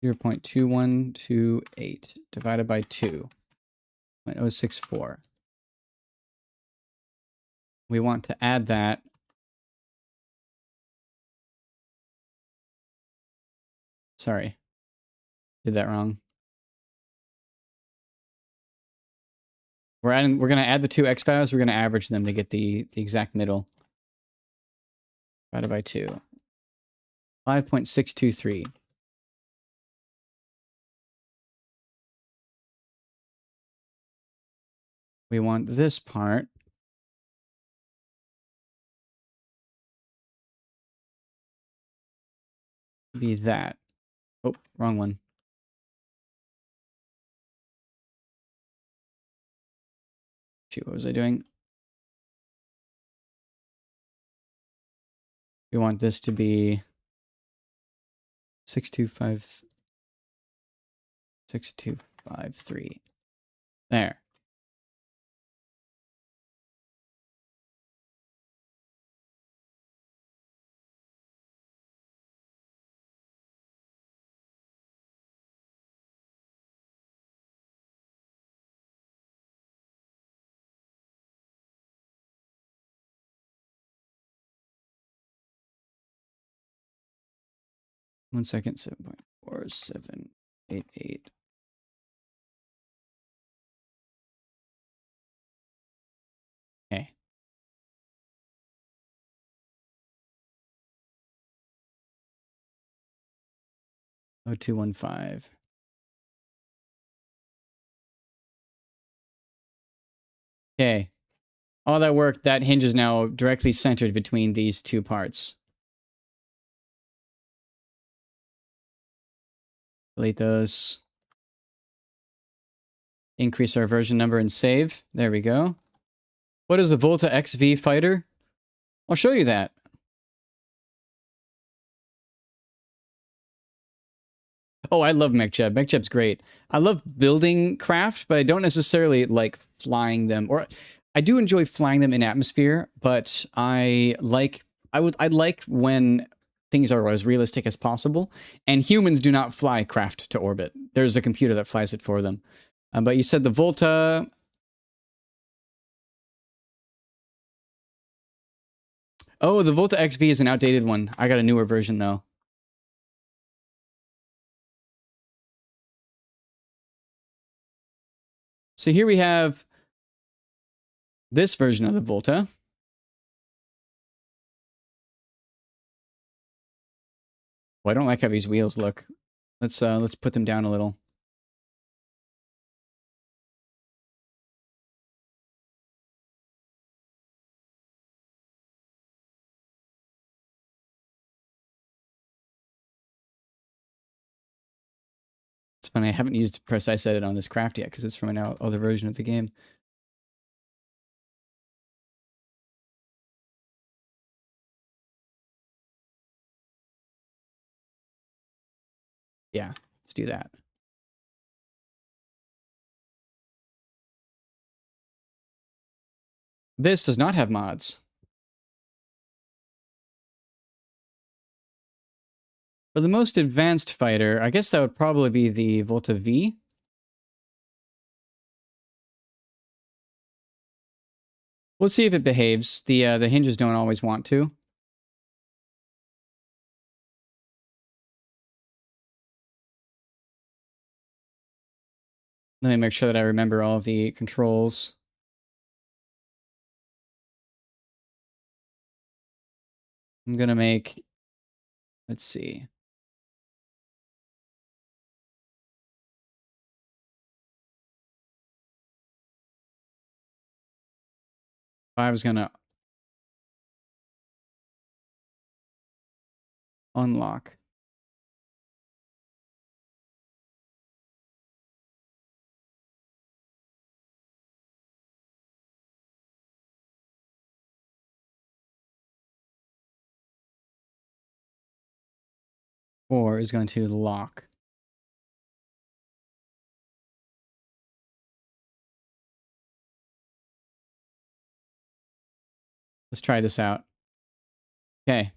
0.2128 divided by 2.064. We want to add that. Sorry, did that wrong. We're going to add the 2 X values. We're going to average them to get the exact middle. Divided by 2. 5.623. We want this part to be that. Oh, wrong one. Shoot, what was I doing? We want this to be 6253. There. 1 second, 7.4788. Okay. Oh, 0215. Okay. All that work, that hinge is now directly centered between these two parts. Delete those. Increase our version number and save. There we go. What is the Volta XV fighter? I'll show you that. Oh, I love MechJeb. MechJeb's great. I love building craft, but I don't necessarily like flying them. Or I do enjoy flying them in atmosphere, but I like when things are as realistic as possible. And humans do not fly craft to orbit. There's a computer that flies it for them. But you said the Volta. Oh, the Volta XV is an outdated one. I got a newer version though. So here we have this version of the Volta. Well, I don't like how these wheels look. Let's put them down a little. It's funny, I haven't used precise edit on this craft yet because it's from an other version of the game. Yeah, let's do that. This does not have mods. For the most advanced fighter, I guess that would probably be the Volta V. We'll see if it behaves. The hinges don't always want to. Let me make sure that I remember all of the controls. I'm gonna make, let's see. I was gonna unlock. Or is going to lock. Let's try this out. Okay.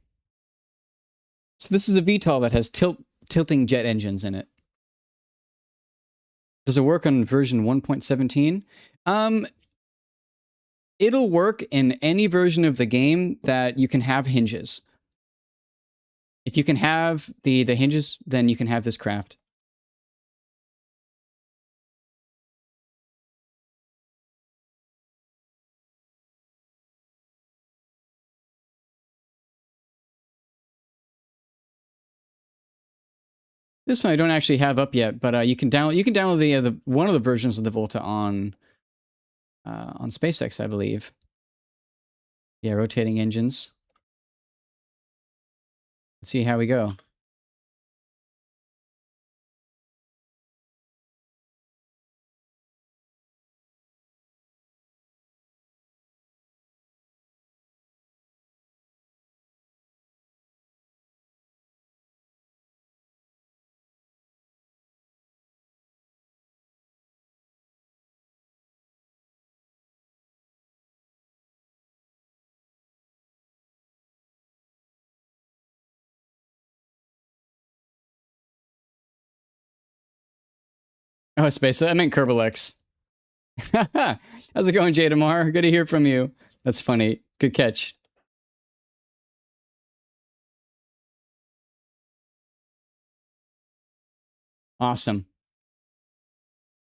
So this is a VTOL that has tilting jet engines in it. Does it work on version 1.17? It'll work in any version of the game that you can have hinges. If you can have the hinges, then you can have this craft. This one I don't actually have up yet, but you can download the one of the versions of the Volta on SpaceX, I believe. Yeah, rotating engines. Let's see how we go. Oh, Space. I meant Kerbal. How's it going, Jadamar? Good to hear from you. That's funny. Good catch. Awesome.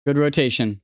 Good rotation.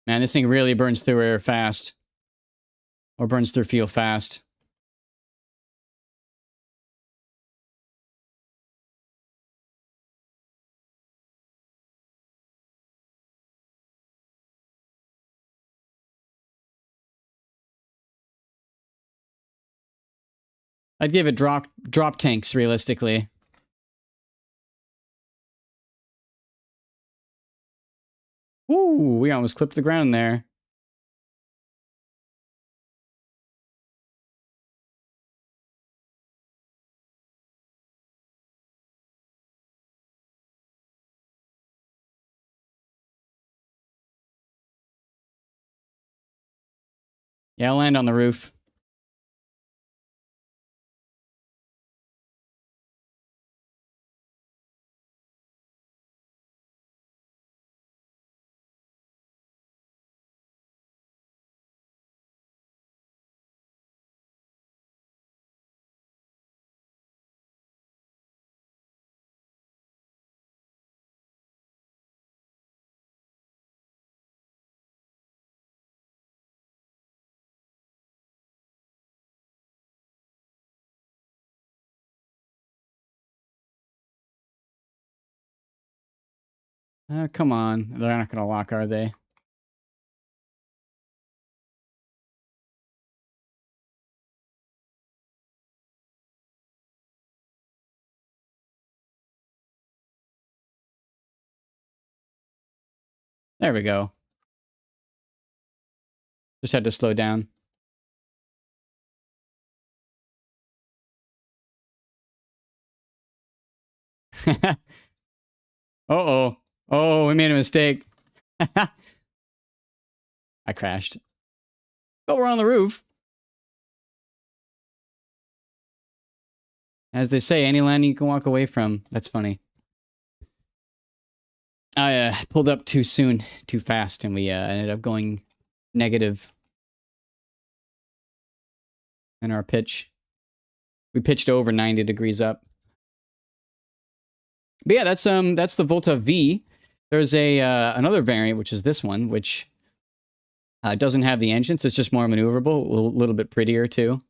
Man, this thing really burns through air fast. Or burns through fuel fast. I'd give it drop tanks, realistically. Woo, we almost clipped the ground there. Yeah, I'll land on the roof. Come on. They're not going to lock, are they? There we go. Just had to slow down. Uh-oh. Oh, we made a mistake. I crashed. But we're on the roof. As they say, any landing you can walk away from. That's funny. I pulled up too soon, too fast, and we ended up going negative in our pitch. We pitched over 90 degrees up. But yeah, that's the Volta V. There's a another variant, which is this one, which doesn't have the engines. It's just more maneuverable, a little bit prettier too.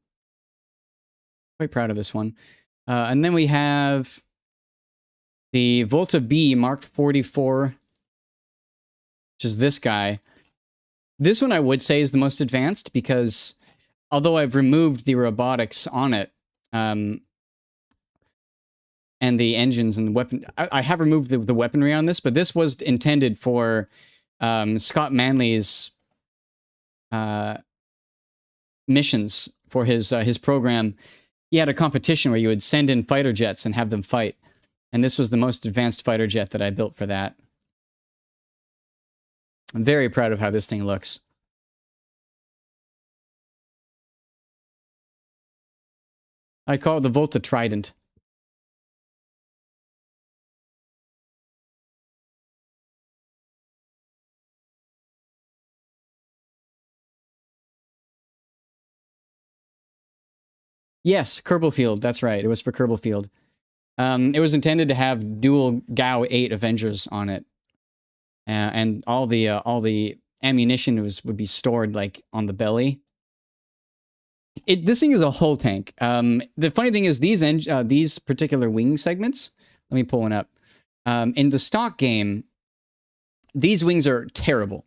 Quite proud of this one. And then we have the Volta B Mark 44, which is this guy. This one I would say is the most advanced because although I've removed the robotics on it, and the engines and the weapon, I have removed the weaponry on this, but this was intended for Scott Manley's missions for his program. He had a competition where you would send in fighter jets and have them fight. And this was the most advanced fighter jet that I built for that. I'm very proud of how this thing looks. I call it the Volta Trident. Yes, Kerbal Field. That's right. It was for Kerbal Field. It was intended to have dual GAU 8 Avengers on it, and all the ammunition would be stored like on the belly. This thing is a whole tank. The funny thing is these particular wing segments. Let me pull one up. In the stock game, these wings are terrible.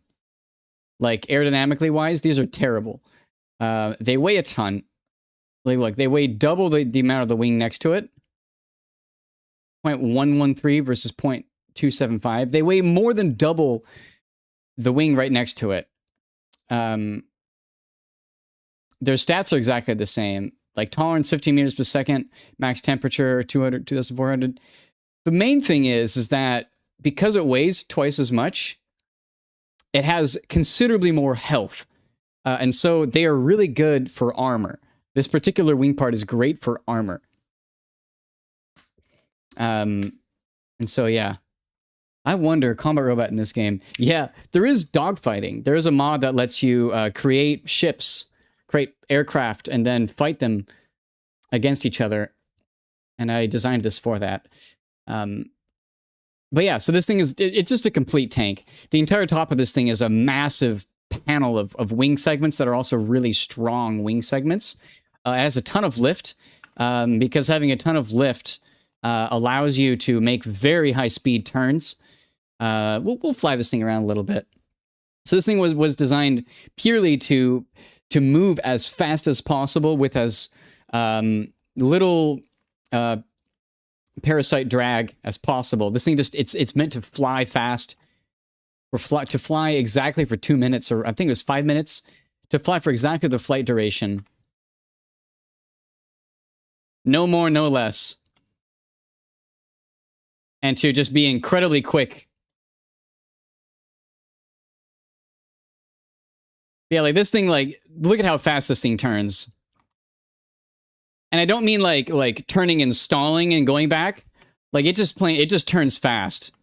Like aerodynamically wise, these are terrible. They weigh a ton. Like, look, they weigh double the amount of the wing next to it. 0.113 versus 0.275. They weigh more than double the wing right next to it. Their stats are exactly the same. Like tolerance 15 meters per second, max temperature 2,400. The main thing is that because it weighs twice as much, it has considerably more health. And so they are really good for armor. This particular wing part is great for armor. And so, yeah. I wonder, combat robot in this game. Yeah, there is dogfighting. There is a mod that lets you create ships, create aircraft, and then fight them against each other. And I designed this for that. But yeah, so this thing is, it's just a complete tank. The entire top of this thing is a massive panel of wing segments that are also really strong wing segments. It has a ton of lift, because having a ton of lift allows you to make very high speed turns. We'll fly this thing around a little bit. So this thing was designed purely to move as fast as possible with as little parasite drag as possible. This thing it's meant to fly fast, or to fly exactly for 2 minutes, or I think it was 5 minutes, to fly for exactly the flight duration. No more, no less. And to just be incredibly quick. Yeah, like this thing, like, look at how fast this thing turns. And I don't mean like turning and stalling and going back. Like it just turns fast.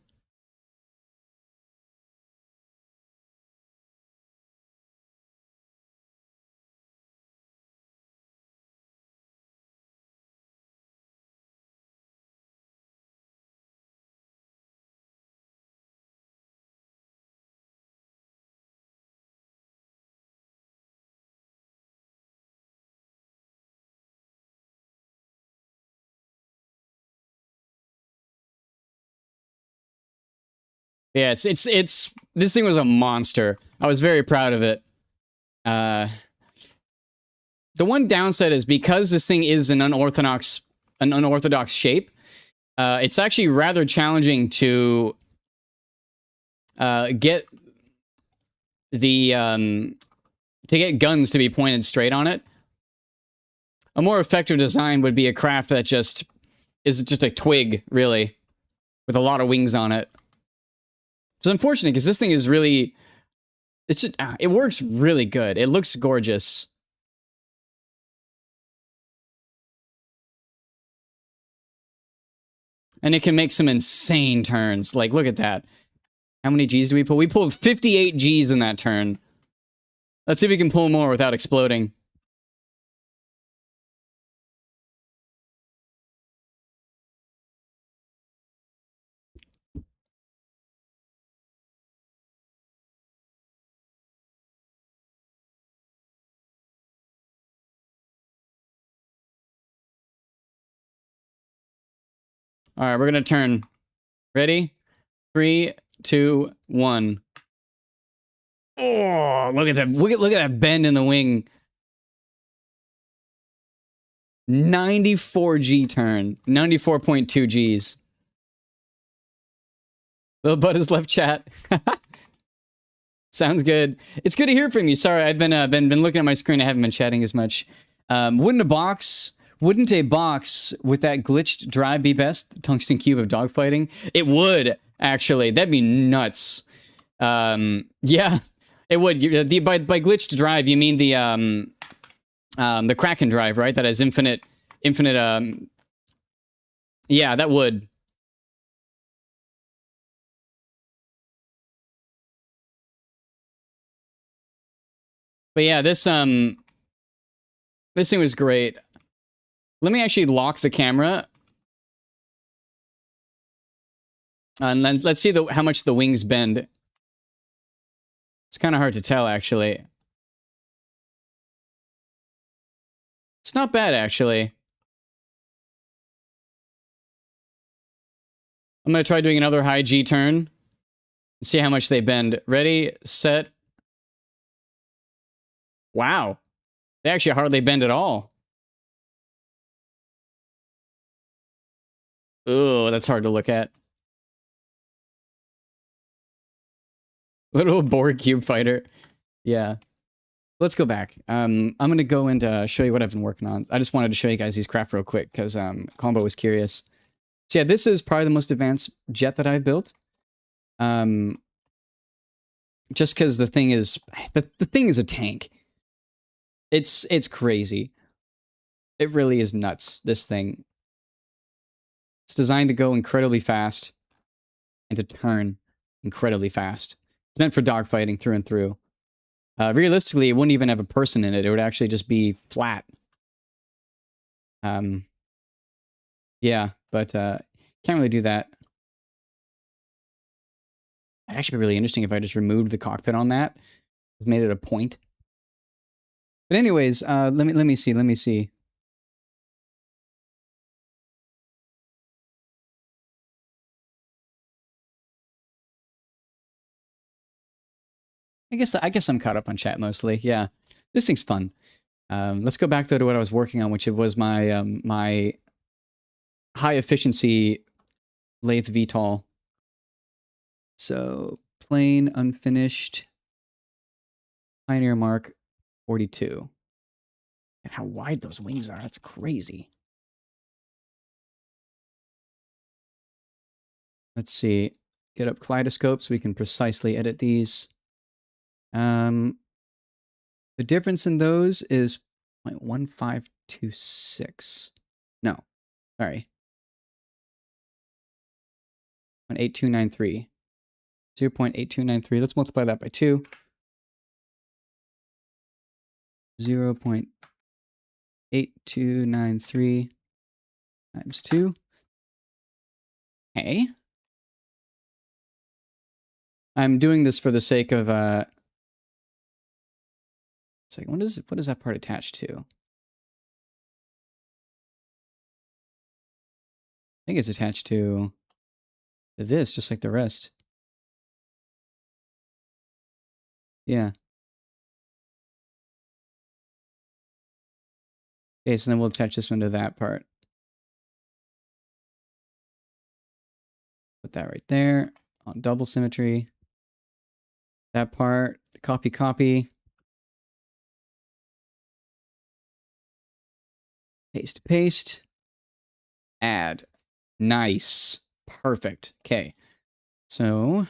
Yeah, it's this thing was a monster. I was very proud of it. The one downside is because this thing is an unorthodox shape, it's actually rather challenging to get the guns to be pointed straight on it. A more effective design would be a craft that is just a twig, really, with a lot of wings on it. It's unfortunate because this thing is really, it works really good. It looks gorgeous. And it can make some insane turns. Like, look at that. How many Gs do we pull? We pulled 58 Gs in that turn. Let's see if we can pull more without exploding. All right, we're going to turn. Ready? 3, 2, 1. Oh, look at that. Look at that bend in the wing. 94 G turn. 94.2 Gs. Little bud has left chat. Sounds good. It's good to hear from you. Sorry, I've been looking at my screen. I haven't been chatting as much. Wouldn't a box with that glitched drive be best? Tungsten cube of dogfighting? It would, actually. That'd be nuts. Yeah, it would. By glitched drive, you mean the Kraken drive, right? That has infinite. Yeah, that would. But yeah, this thing was great. Let me actually lock the camera. And then let's see how much the wings bend. It's kind of hard to tell, actually. It's not bad, actually. I'm going to try doing another high G turn. See how much they bend. Ready, set. Wow. They actually hardly bend at all. Ooh, that's hard to look at. Little Borg cube fighter. Yeah. Let's go back. I'm going to go and show you what I've been working on. I just wanted to show you guys these craft real quick because Combo was curious. So yeah, this is probably the most advanced jet that I've built. Just because the thing is the thing is a tank. It's crazy. It really is nuts, this thing. It's designed to go incredibly fast and to turn incredibly fast. It's meant for dogfighting through and through. Realistically, it wouldn't even have a person in it. It would actually just be flat. Yeah, but can't really do that. It'd actually be really interesting if I just removed the cockpit on that. Made it a point. But anyways, let me see. I guess I'm caught up on chat mostly. Yeah, this thing's fun. Let's go back though to what I was working on, which it was my my high efficiency Laythe VTOL. So plane unfinished. Pioneer Mark 42. And how wide those wings are, that's crazy. Let's see. Get up kaleidoscope so we can precisely edit these. The difference in those is 0.1526. No, sorry. 0.8293. 0.8293. Let's multiply that by 2. 0.8293 times 2. Okay. I'm doing this for the sake of it's like, what is that part attached to? I think it's attached to this, just like the rest. Yeah. Okay, so then we'll attach this one to that part. Put that right there on double symmetry. That part, copy. Paste. Add. Nice. Perfect. Okay. So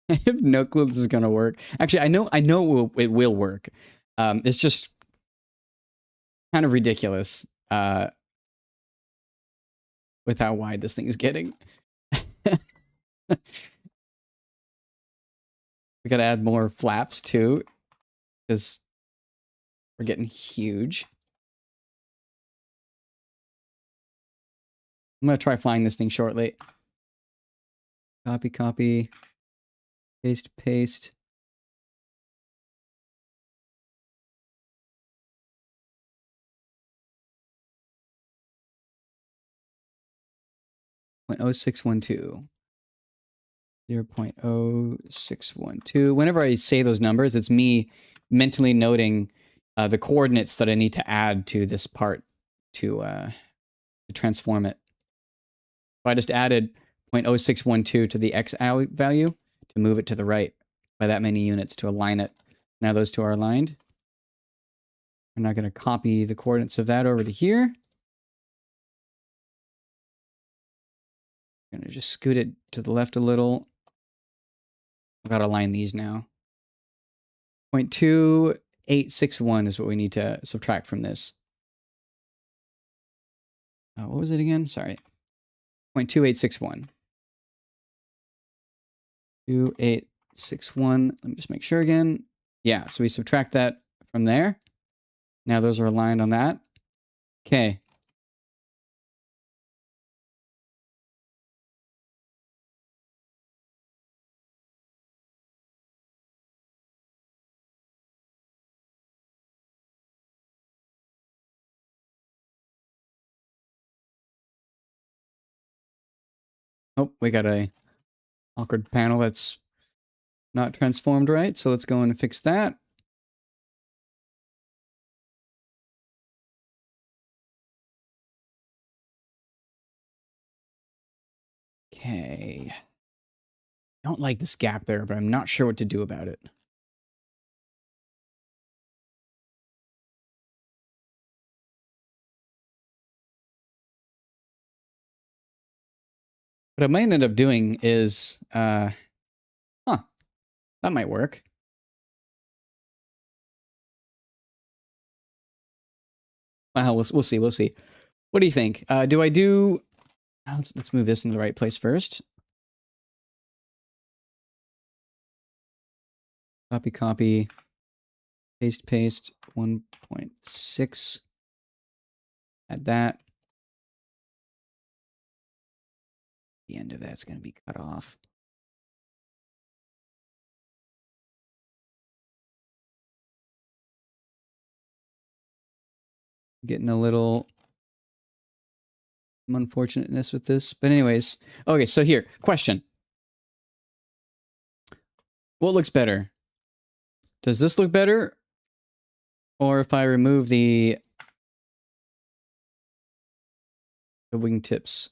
I have no clue this is gonna work. Actually, I know it will work. It's just kind of ridiculous with how wide this thing is getting. We gotta add more flaps too, because we're getting huge. I'm gonna try flying this thing shortly. Copy. Paste. .0612. 0.0612. Whenever I say those numbers, it's me mentally noting the coordinates that I need to add to this part to transform it. So I just added 0.0612 to the x value to move it to the right by that many units to align it. Now those two are aligned. I'm now going to copy the coordinates of that over to here. I'm going to just scoot it to the left a little. I've got to align these now. 0.2861 is what we need to subtract from this. What was it again? Sorry. 0.2861. 2861. Let me just make sure again. Yeah, so we subtract that from there. Now those are aligned on that. Okay. Oh, we got a awkward panel that's not transformed right, so let's go in and fix that. Okay. I don't like this gap there, but I'm not sure what to do about it. What I might end up doing is, that might work. Well, we'll see. We'll see. What do you think? Do I do? Let's move this into the right place first. Copy, copy, paste, paste. 1.6. Add that. The end of that's going to be cut off. Getting a little some unfortunateness with this, but anyways, okay. So here, question: what looks better? Does this look better, or if I remove the wingtips?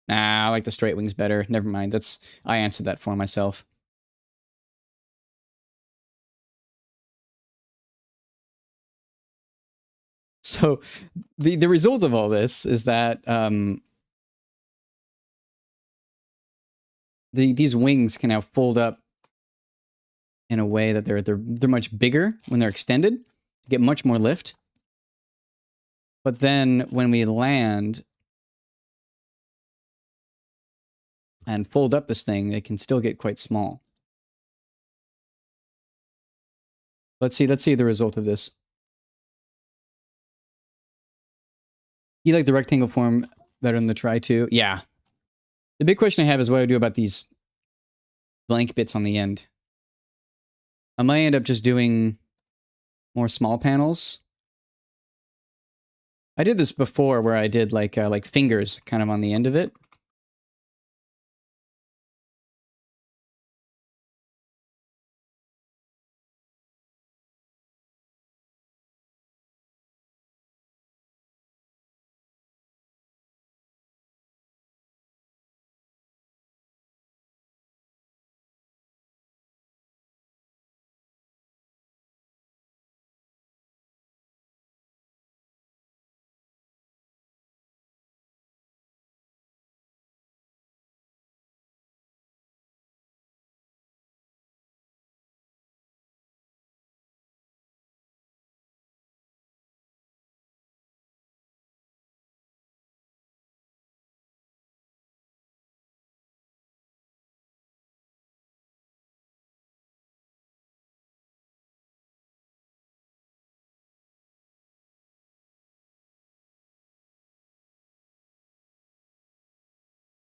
Nah, I like the straight wings better. Never mind. I answered that for myself. So the result of all this is that these wings can now fold up in a way that they're much bigger when they're extended, get much more lift. But then when we land and fold up this thing, they can still get quite small. Let's see the result of this. You like the rectangle form better than the try-to? Yeah. The big question I have is what do I do about these blank bits on the end. I might end up just doing more small panels. I did this before where I did like fingers kind of on the end of it.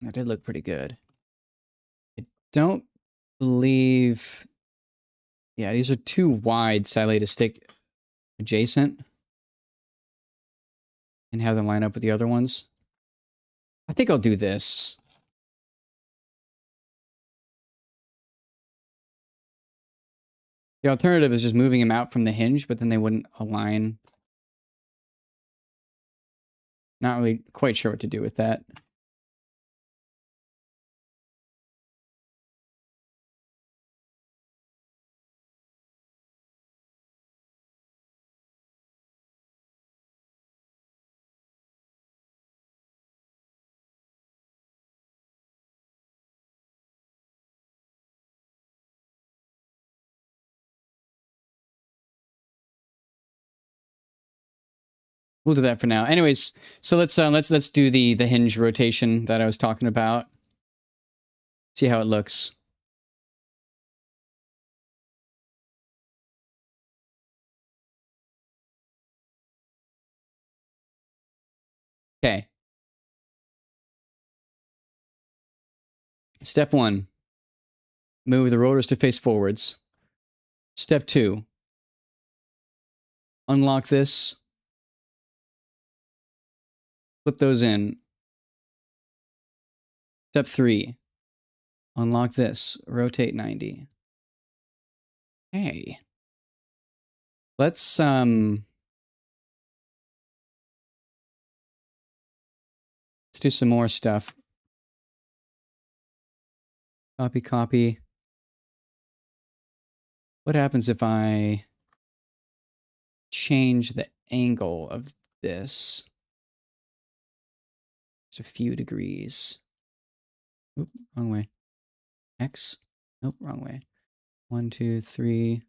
That did look pretty good. I don't believe... Yeah, these are too wide, sadly, to stick adjacent and have them line up with the other ones. I think I'll do this. The alternative is just moving them out from the hinge, but then they wouldn't align. Not really quite sure what to do with that. We'll do that for now. Anyways, so let's do the hinge rotation that I was talking about. See how it looks. Okay. Step 1. Move the rotors to face forwards. Step 2. Unlock this. Flip those in. Step 3. Unlock this. Rotate 90. Hey. Let's do some more stuff. Copy, copy. What happens if I change the angle of this? Just a few degrees. Oop, wrong way. X. Nope, wrong way. 1, 2, 3,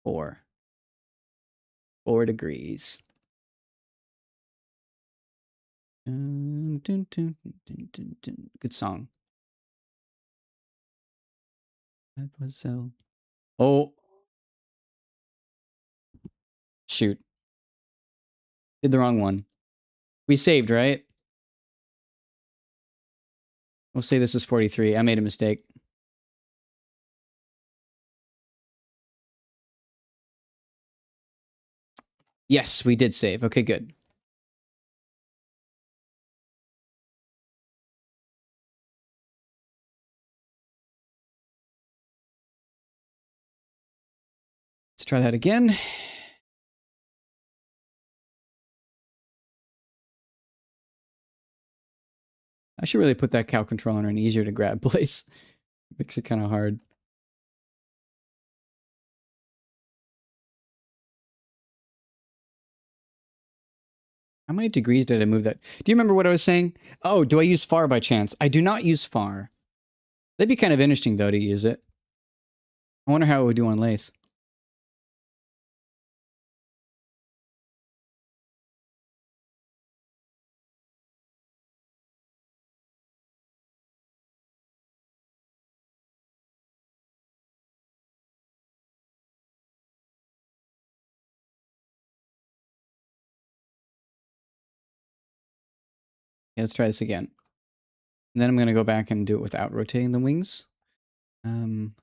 4. 4 degrees. Dun, dun, dun, dun, dun, dun. Good song. Mademoiselle. Oh. Shoot. Did the wrong one. We saved, right? We'll say this is 43. I made a mistake. Yes, we did save. Okay, good. Let's try that again. I should really put that cow controller in an easier to grab place. Makes it kind of hard. How many degrees did I move that? Do you remember what I was saying? Oh, do I use far by chance? I do not use far. That'd be kind of interesting, though, to use it. I wonder how it would do on Laythe. Okay, let's try this again. And then I'm going to go back and do it without rotating the wings. Nope.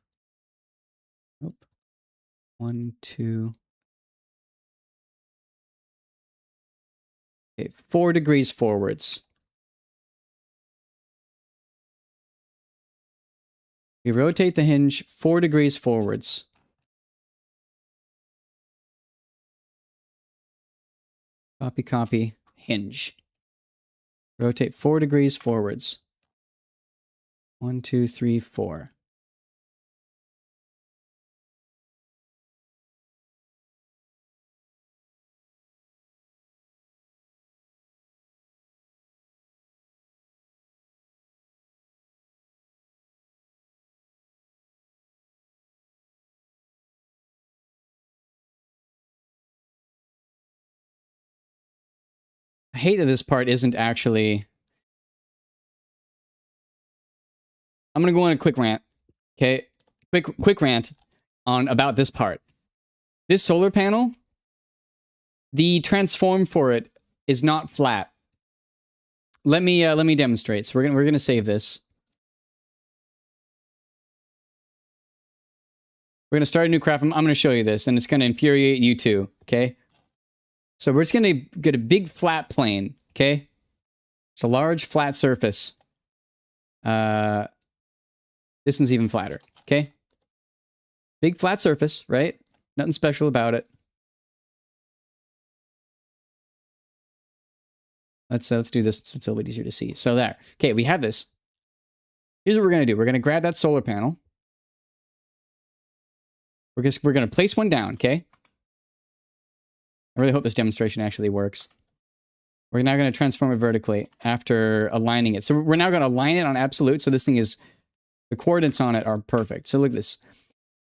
1, 2. Okay, 4 degrees forwards. We rotate the hinge 4 degrees forwards. Copy, copy, hinge. Rotate 4 degrees forwards. 1, 2, 3, 4. I hate that this part isn't actually... I'm going to go on a quick rant. Okay? Quick rant on about this part. This solar panel, the transform for it is not flat. Let me demonstrate. So we're gonna save this. We're gonna start a new craft. I'm gonna show you this, and it's gonna infuriate you too. Okay. So we're just gonna get a big flat plane. Okay. It's a large flat surface. This one's even flatter. Okay. Big flat surface, right? Nothing special about it. Let's do this so it's a little bit easier to see. So there. Okay, we have this. Here's what we're gonna do. We're gonna grab that solar panel. We're gonna place one down. Okay. I really hope this demonstration actually works. We're now going to transform it vertically after aligning it. So we're now going to align it on absolute. So this thing is, the coordinates on it are perfect. So look at this.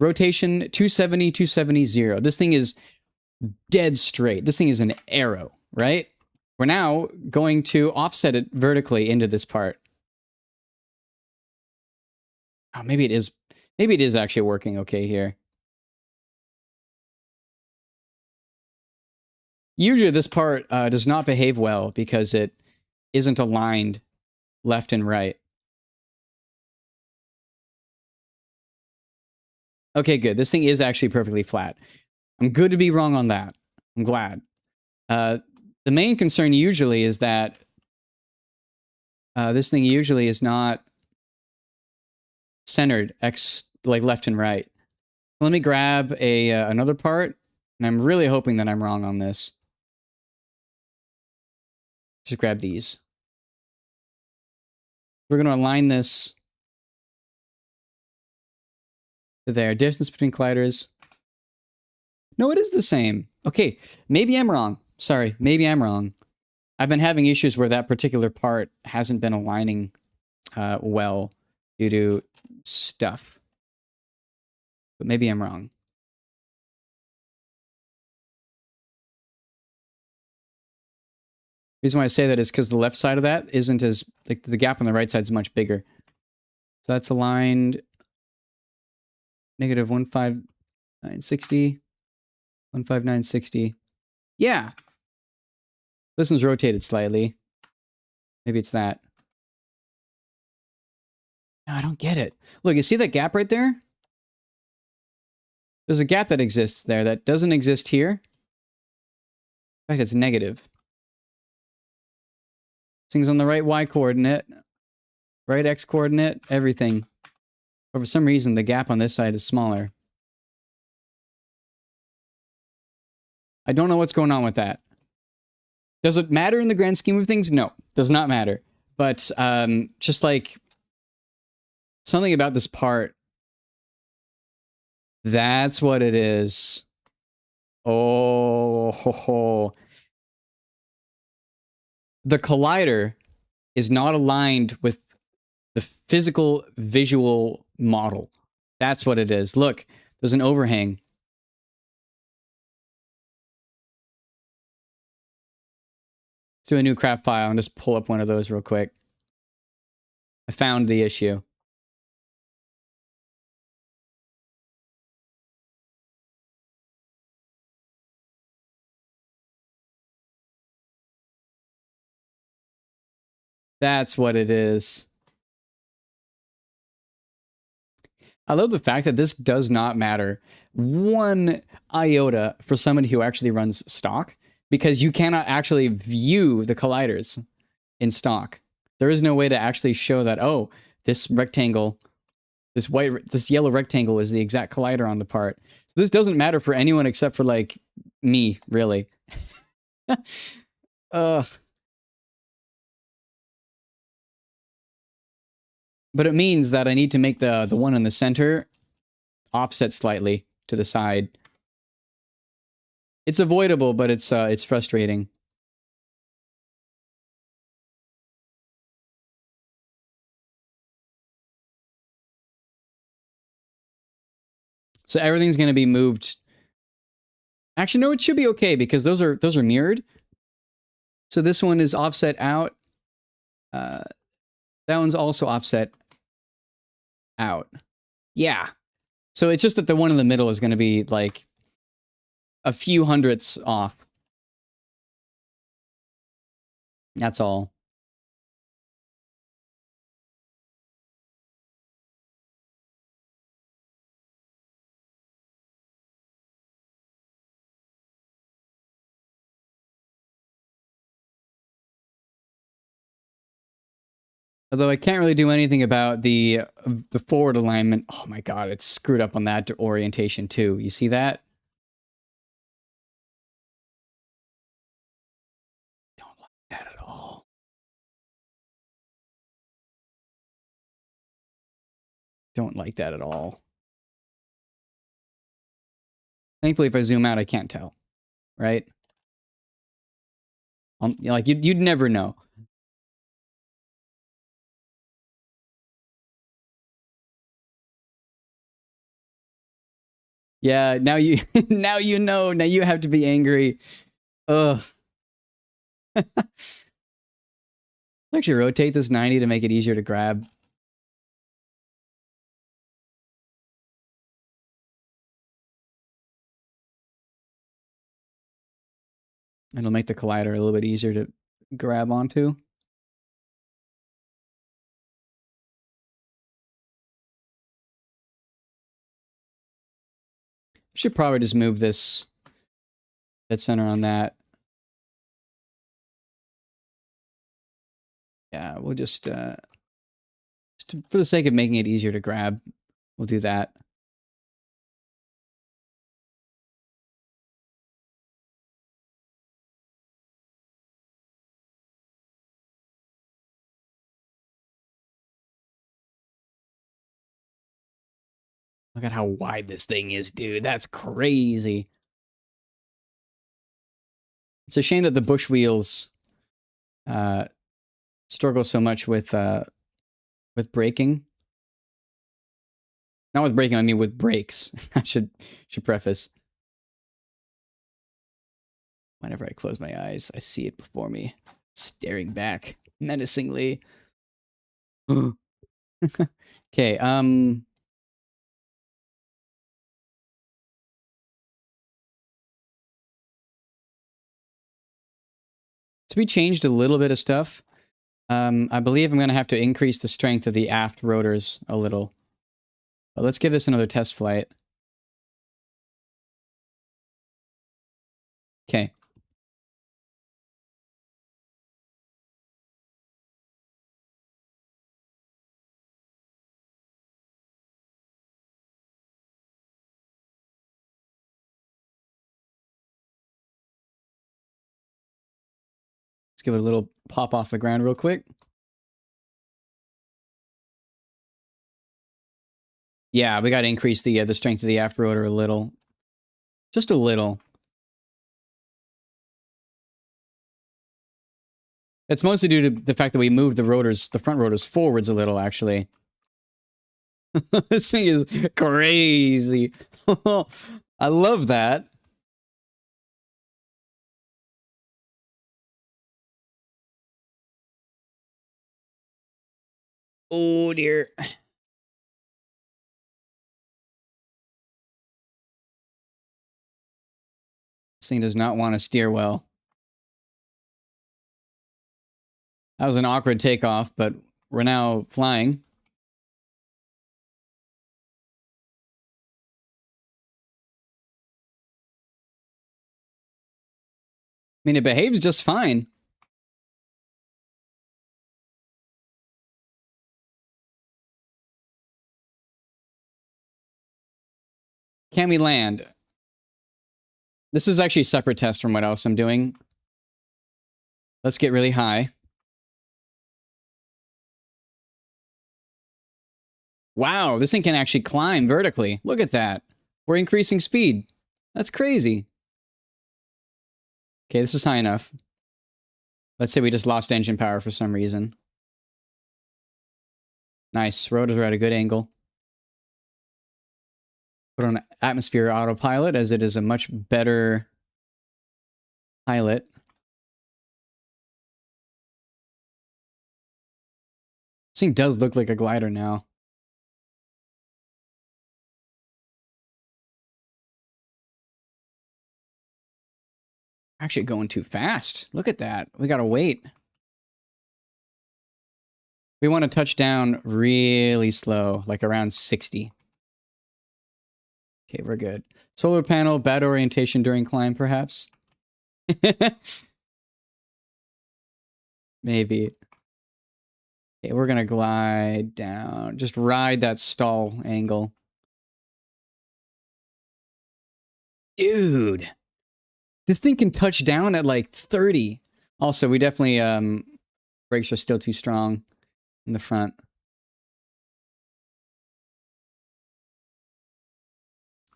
Rotation 270, 270, 0. This thing is dead straight. This thing is an arrow, right? We're now going to offset it vertically into this part. Oh, maybe it is actually working okay here. Usually this part does not behave well because it isn't aligned left and right. Okay, good. This thing is actually perfectly flat. I'm good to be wrong on that. I'm glad. The main concern usually is that this thing usually is not centered like left and right. Let me grab a another part, and I'm really hoping that I'm wrong on this. Just grab these. We're going to align this to there. Distance between colliders. No, it is the same. Okay, maybe I'm wrong. Sorry, maybe I'm wrong. I've been having issues where that particular part hasn't been aligning well due to stuff. But maybe I'm wrong. The reason why I say that is because the left side of that isn't as, like, the gap on the right side is much bigger. So that's aligned negative 15960, 15960. Yeah. This one's rotated slightly. Maybe it's that. No, I don't get it. Look, you see that gap right there? There's a gap that exists there that doesn't exist here. In fact, it's negative. Things on the right Y coordinate, right X coordinate, everything. But for some reason, the gap on this side is smaller. I don't know what's going on with that. Does it matter in the grand scheme of things? No, does not matter. But just like something about this part, that's what it is. Oh, ho, ho. The collider is not aligned with the physical visual model. That's what it is. Look, there's an overhang. Let's do a new craft file and just pull up one of those real quick. I found the issue. That's what it is. I love the fact that this does not matter one iota for somebody who actually runs stock, because you cannot actually view the colliders in stock. There is no way to actually show that, oh, this rectangle, this yellow rectangle is the exact collider on the part. So this doesn't matter for anyone except for, like, me, really. Ugh. But it means that I need to make the one in the center offset slightly to the side. It's avoidable, but it's frustrating. So everything's going to be moved. Actually, no, it should be okay because those are mirrored. So this one is offset out. That one's also offset out. Yeah. So it's just that the one in the middle is going to be like a few hundredths off. That's all. Although I can't really do anything about the forward alignment. Oh my god, it's screwed up on that orientation too. You see that? Don't like that at all. Don't like that at all. Thankfully, if I zoom out, I can't tell. Right? Like, you'd never know. Yeah, now you now you know. Now you have to be angry. Ugh. Actually rotate this 90 to make it easier to grab. It'll make the collider a little bit easier to grab onto. Should probably just move this dead center on that. Yeah, we'll just for the sake of making it easier to grab, we'll do that. Look at how wide this thing is, dude. That's crazy. It's a shame that the bush wheels struggle so much with braking. Not with braking, I mean with brakes. I should preface. Whenever I close my eyes, I see it before me, staring back menacingly. Okay, so we changed a little bit of stuff. I believe I'm going to have to increase the strength of the aft rotors a little. But let's give this another test flight. Okay. Let's give it a little pop off the ground real quick. Yeah, we got to increase the strength of the aft rotor a little. Just a little. It's mostly due to the fact that we moved the front rotors forwards a little, actually. This thing is crazy. I love that. Oh, dear. This thing does not want to steer well. That was an awkward takeoff, but we're now flying. I mean, it behaves just fine. Can we land? This is actually a separate test from what else I'm doing. Let's get really high. Wow, this thing can actually climb vertically. Look at that. We're increasing speed. That's crazy. Okay, this is high enough. Let's say we just lost engine power for some reason. Nice. Rotors are at a good angle. Put on atmosphere autopilot as it is a much better pilot. This thing does look like a glider now. Actually going too fast. Look at that. We gotta wait. We want to touch down really slow, like around 60. Okay, we're good. Solar panel, bad orientation during climb, perhaps? Maybe. Okay, we're gonna glide down. Just ride that stall angle. Dude! This thing can touch down at like 30. Also, we definitely, brakes are still too strong in the front.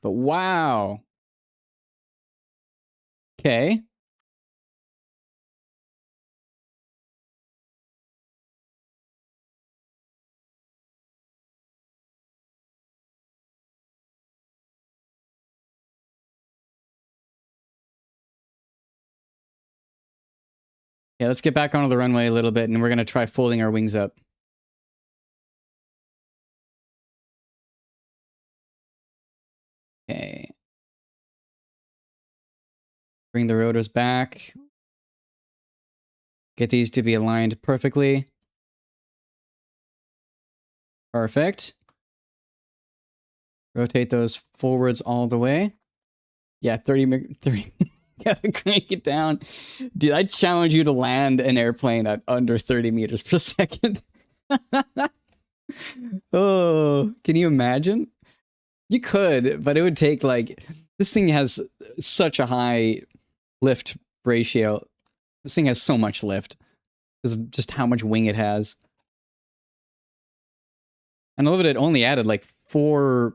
But wow! Okay. Yeah, let's get back onto the runway a little bit, and we're gonna try folding our wings up. Okay. Bring the rotors back. Get these to be aligned perfectly. Perfect. Rotate those forwards all the way. Yeah, 30. Gotta crank it down. Dude, I challenge you to land an airplane at under 30 meters per second. Oh, can you imagine? You could, but it would take like, this thing has such a high lift ratio. This thing has so much lift because of just how much wing it has. And I love it only added like 4,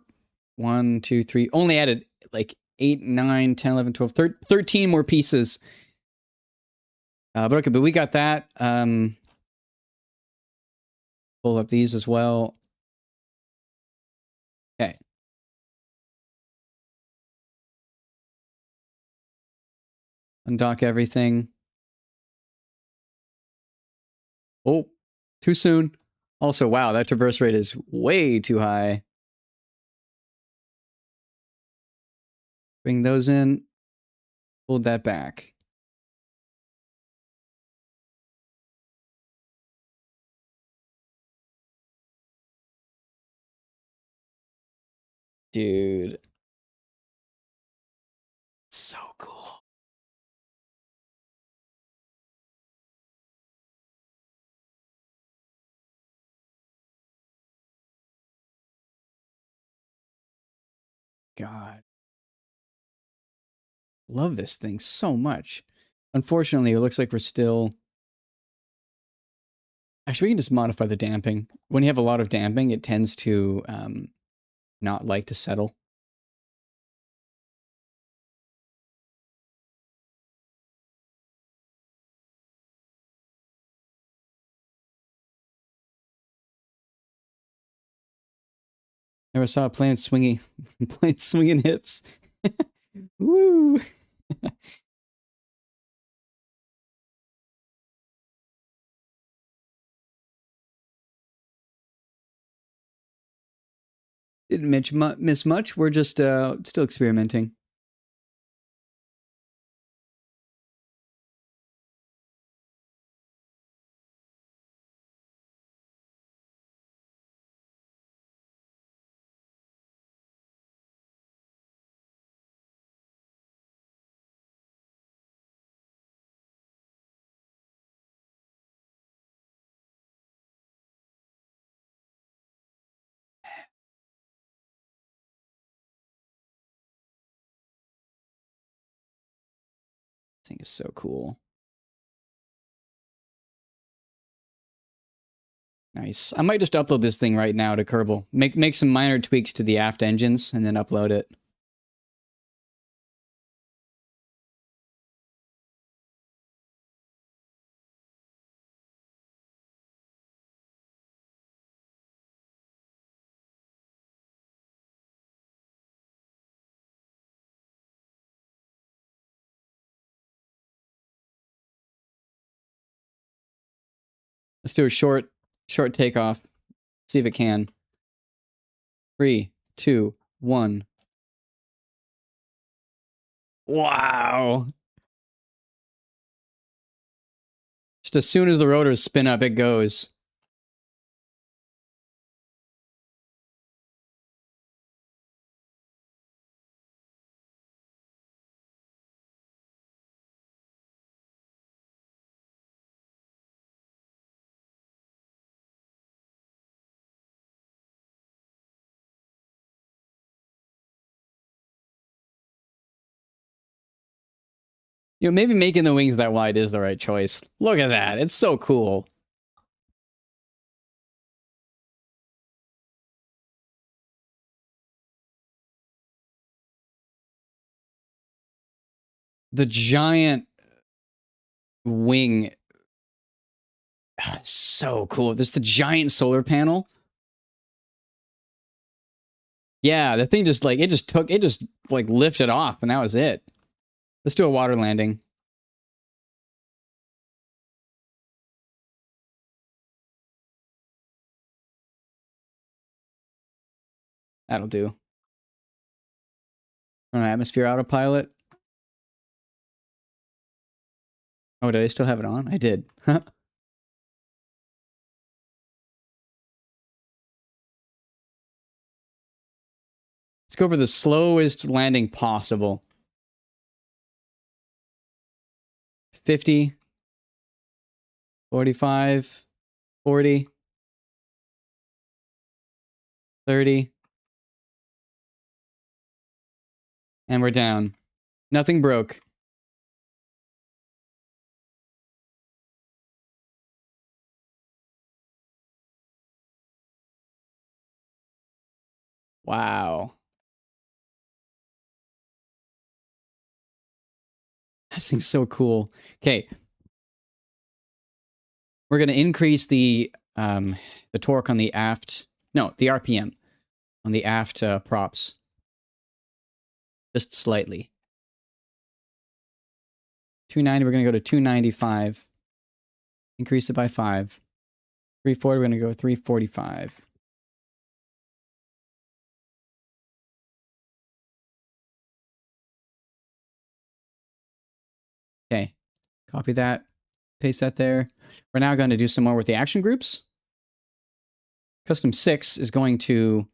1, 2, 3, only added like 8, 9, 10, 11, 12, 13 more pieces. But okay, but we got that. Pull up these as well. Okay. Undock everything. Oh, too soon. Also, wow, that traverse rate is way too high. Bring those in. Hold that back. Dude. So cool. God. Love this thing so much. Unfortunately, it looks like we're still... Actually, we can just modify the damping. When you have a lot of damping, it tends to not like to settle. Never saw a plane swinging, plane swinging hips. Woo! Didn't miss much. We're just still experimenting. This thing is so cool. Nice. I might just upload this thing right now to Kerbal. Make some minor tweaks to the aft engines and then upload it. Let's do a short takeoff. See if it can. 3, 2, 1. Wow. Just as soon as the rotors spin up, it goes. You know, maybe making the wings that wide is the right choice. Look at that. It's so cool. The giant wing. So cool. There's the giant solar panel. Yeah, the thing just like, it just like lifted off and that was it. Let's do a water landing. That'll do. Atmosphere autopilot. Oh, did I still have it on? I did. Let's go for the slowest landing possible. 50, 45, 40, 30. And we're down. Nothing broke. Wow. This thing's so cool. Okay. We're going to increase the torque on the aft, no, the RPM on the aft props. Just slightly. 290, we're going to go to 295. Increase it by 5. 340, we're going to go 345. Okay. Copy that. Paste that there. We're now going to do some more with the action groups. Custom 6 is going to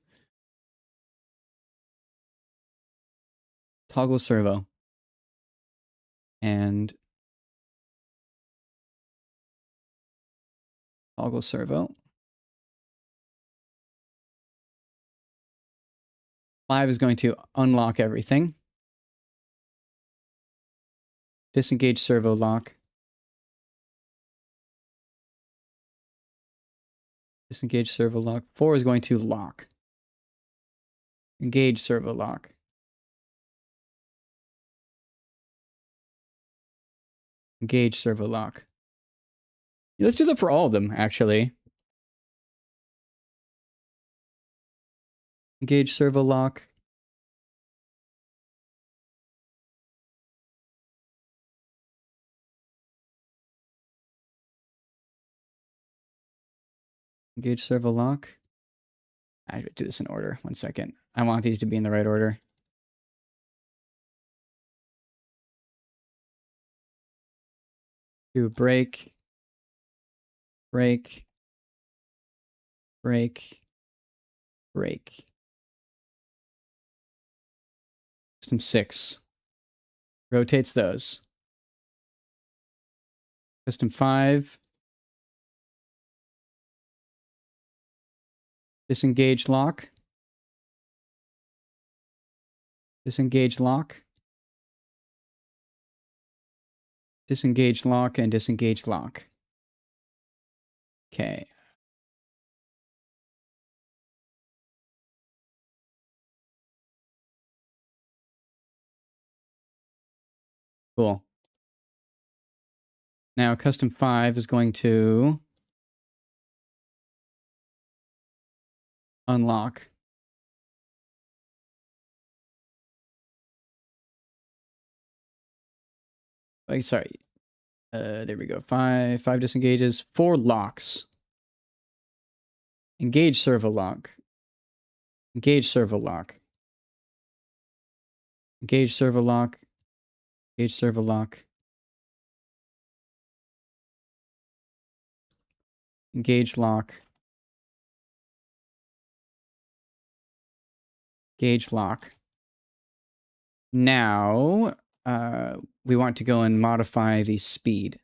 toggle servo. And toggle servo. 5 is going to unlock everything. Disengage servo lock. Disengage servo lock. 4 is going to lock. Engage servo lock. Engage servo lock. Let's do that for all of them, actually. Engage servo lock. Engage servo lock. I should do this in order. 1 second. I want these to be in the right order. Do break. Break. Break. Break. Custom 6. Rotates those. Custom 5. Disengage lock. Disengage lock. Disengage lock and disengage lock. Okay. Cool. Now custom 5 is going to unlock. Oh, sorry. There we go. 5 disengages. 4 locks. Engage servo lock. Engage servo lock. Engage servo lock. Engage servo lock. Engage lock. Gauge lock. Now, we want to go and modify the speed.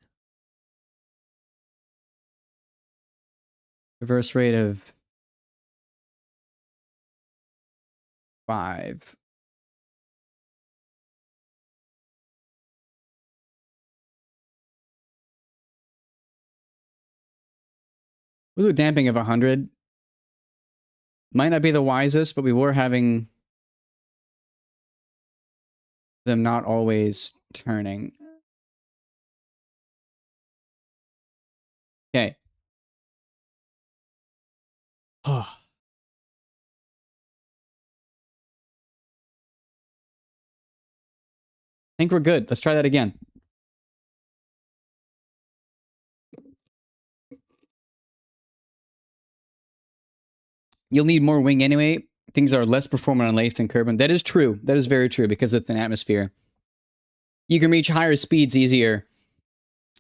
Reverse rate of 5. We'll do a damping of 100. Might not be the wisest, but we were having them not always turning. Okay. Oh. I think we're good. Let's try that again. You'll need more wing anyway. Things are less performant on Laythe than Kerbin. That is true. That is very true because it's an atmosphere. You can reach higher speeds easier,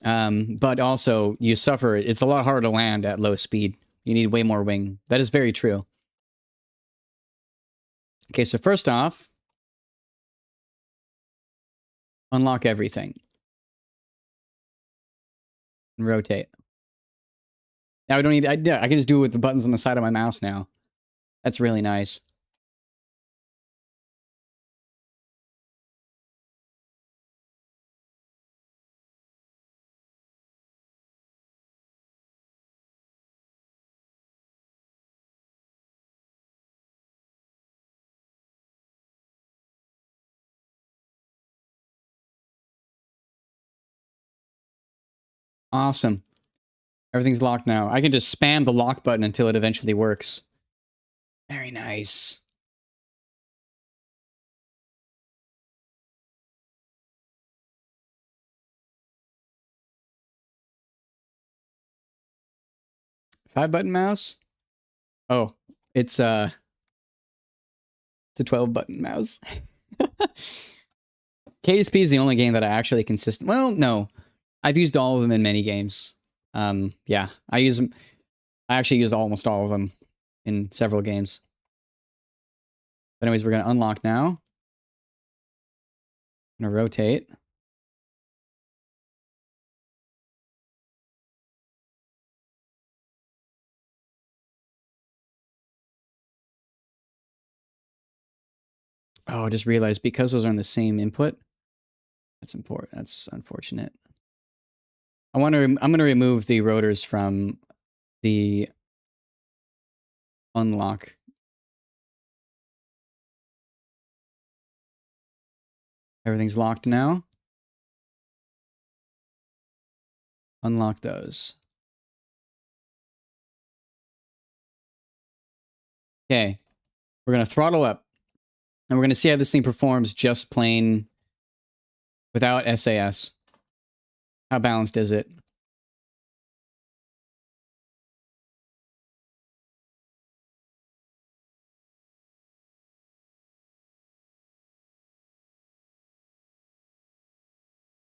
but also you suffer. It's a lot harder to land at low speed. You need way more wing. That is very true. Okay, so first off, unlock everything. and rotate. Now I don't need, I can just do it with the buttons on the side of my mouse now. That's really nice. Awesome. Everything's locked now. I can just spam the lock button until it eventually works. Very nice. Five button mouse? Oh, it's a 12 button mouse. KSP is the only game that I actually consistent. Well, no. I've used all of them in many games. Yeah, I use them. I actually use almost all of them in several games. But anyways, we're gonna unlock now. I'm gonna rotate. Oh, I just realized because those are on the same input. That's important. That's unfortunate. I'm gonna remove the rotors from the unlock. Everything's locked now. Unlock those. Okay. We're gonna throttle up. And we're gonna see how this thing performs just plain without SAS. How balanced is it?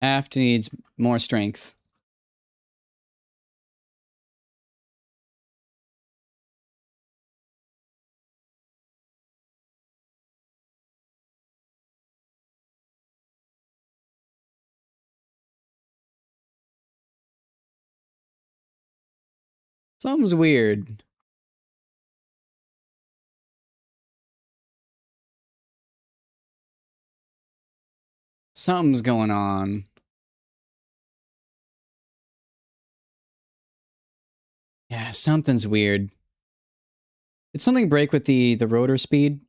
Aft needs more strength. Something's weird. Something's going on. Yeah, something's weird. Did something break with the rotor speed?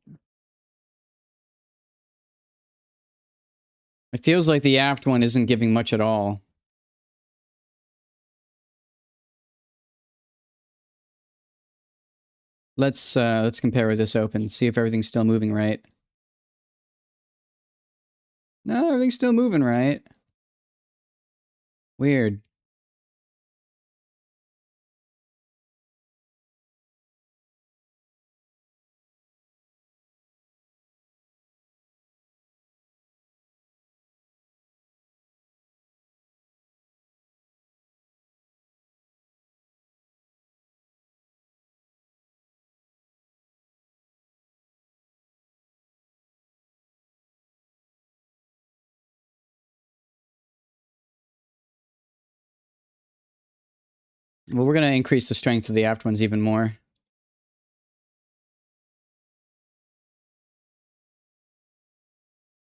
It feels like the aft one isn't giving much at all. Let's compare with this open, see if everything's still moving right. No, everything's still moving right. Weird. Well, we're gonna increase the strength of the aft ones even more.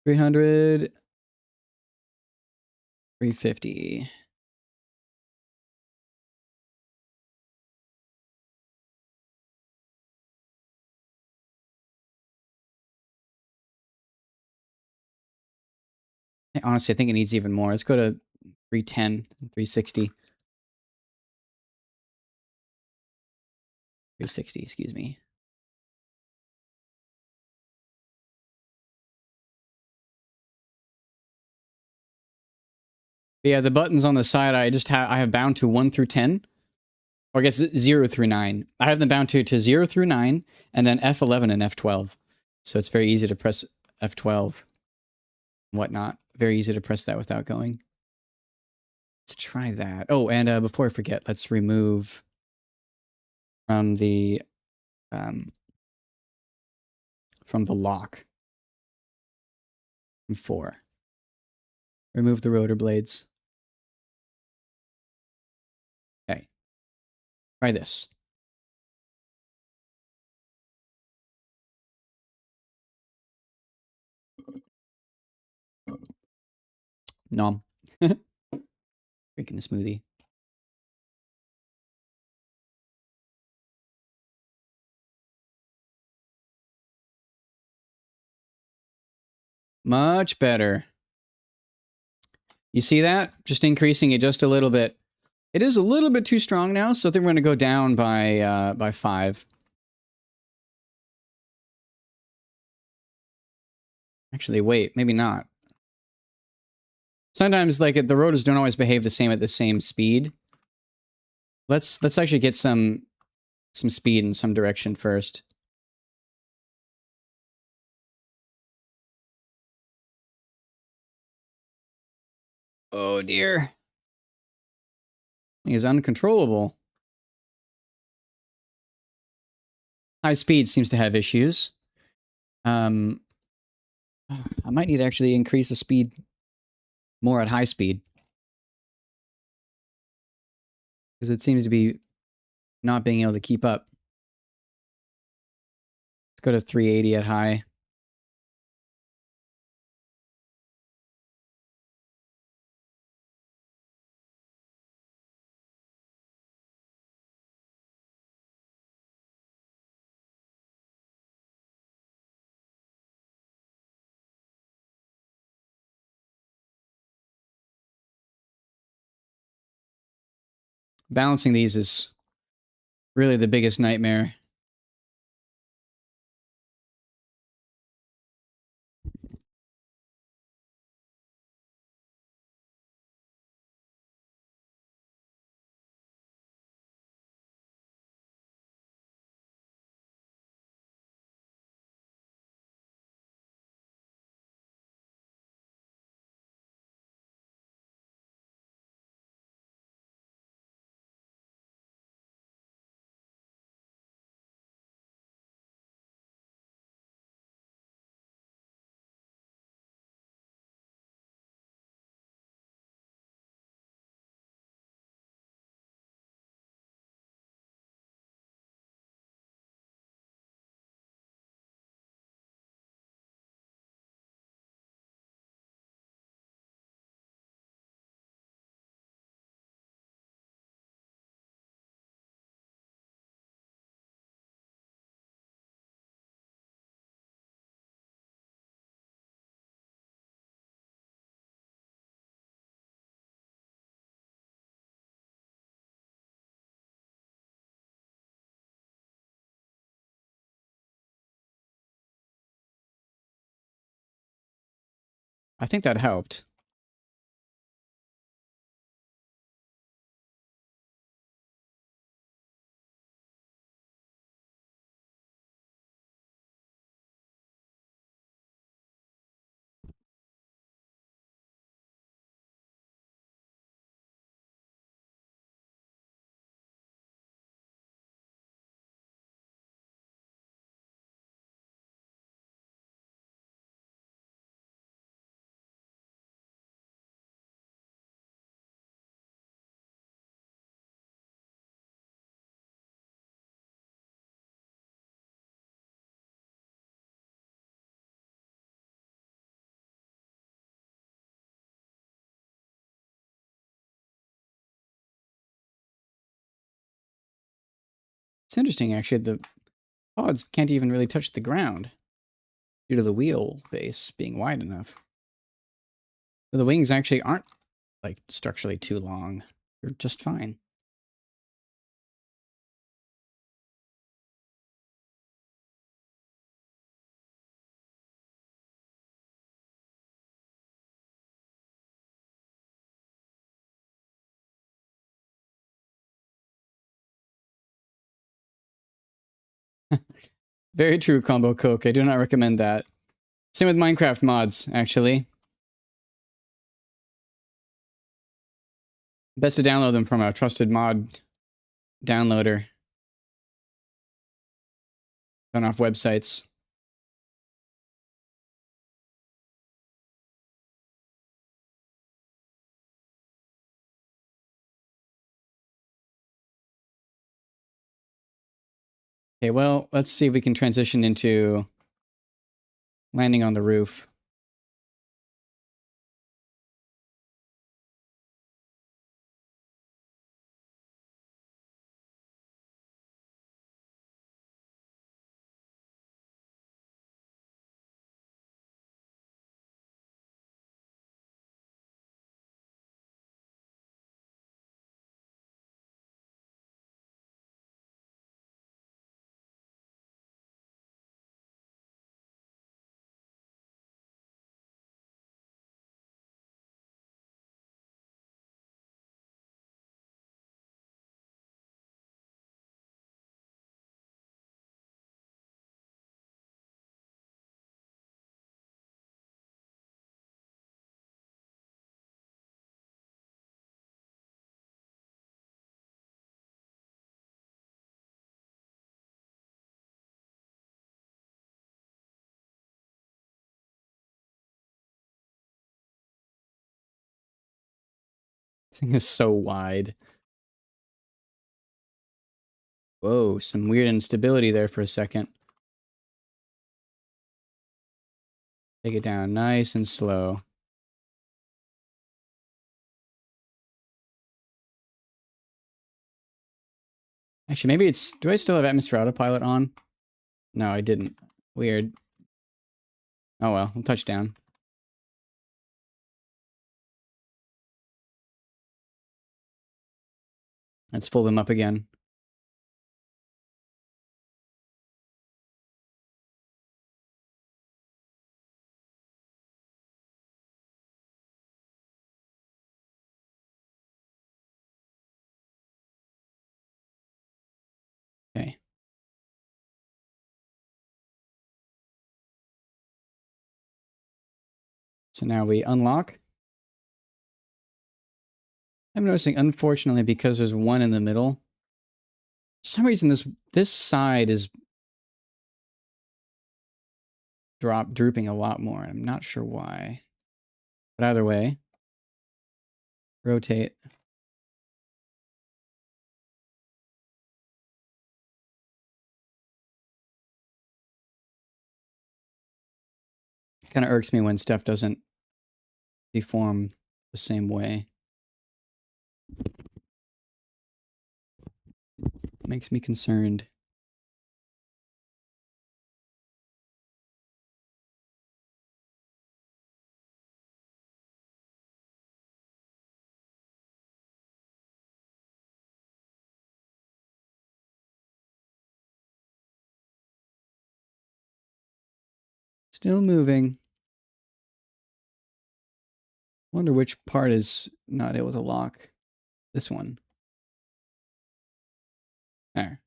$300, $350. Honestly, I think it needs even more. Let's go to 310, 360. 360, excuse me. But yeah, the buttons on the side, I have bound to 1 through 10. Or I guess 0 through 9. I have them bound to 0 through 9, and then F11 and F12. So it's very easy to press F12 and whatnot. Very easy to press that without going. Let's try that. Oh, and before I forget, let's remove from the lock. From 4. Remove the rotor blades. Try this. Nom. Drinking a smoothie. Much better. You see that? Just increasing it just a little bit. It is a little bit too strong now, so I think we're going to go down by 5. Actually, wait, maybe not. Sometimes, like, the rotors don't always behave the same at the same speed. Let's actually get some speed in some direction first. Oh dear. He is uncontrollable. High speed seems to have issues. I might need to actually increase the speed more at high speed. Because it seems to be not being able to keep up. Let's go to 380 at high. Balancing these is really the biggest nightmare. I think that helped. It's interesting, actually. The pods can't even really touch the ground due to the wheel base being wide enough. So the wings actually aren't, like, structurally too long. They're just fine. Very true, Combo Coke. I do not recommend that. Same with Minecraft mods, actually. Best to download them from a trusted mod downloader. Done off websites. Okay, well, let's see if we can transition into landing on the roof. This thing is so wide. Whoa, some weird instability there for a second. Take it down nice and slow. Actually, maybe it's... Do I still have atmosphere autopilot on? No, I didn't. Weird. Oh well, we'll touch down. Let's pull them up again. Okay. So now we unlock. I'm noticing, unfortunately, because there's one in the middle, for some reason this side is drooping a lot more. I'm not sure why. But either way, rotate. Kind of irks me when stuff doesn't deform the same way. Makes me concerned. Still moving. Wonder which part is not able to lock. This one. There.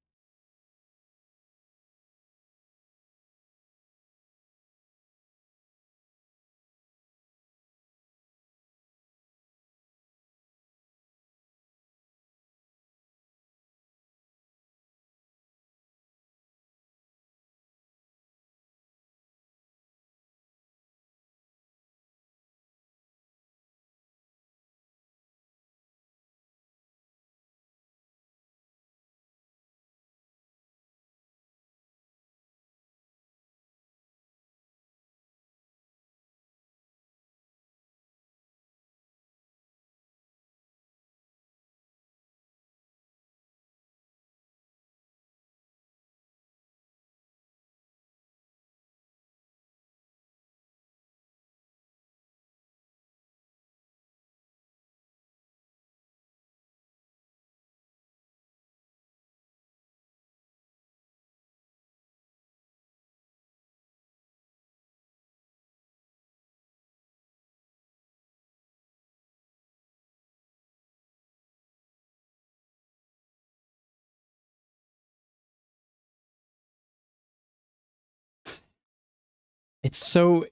It's so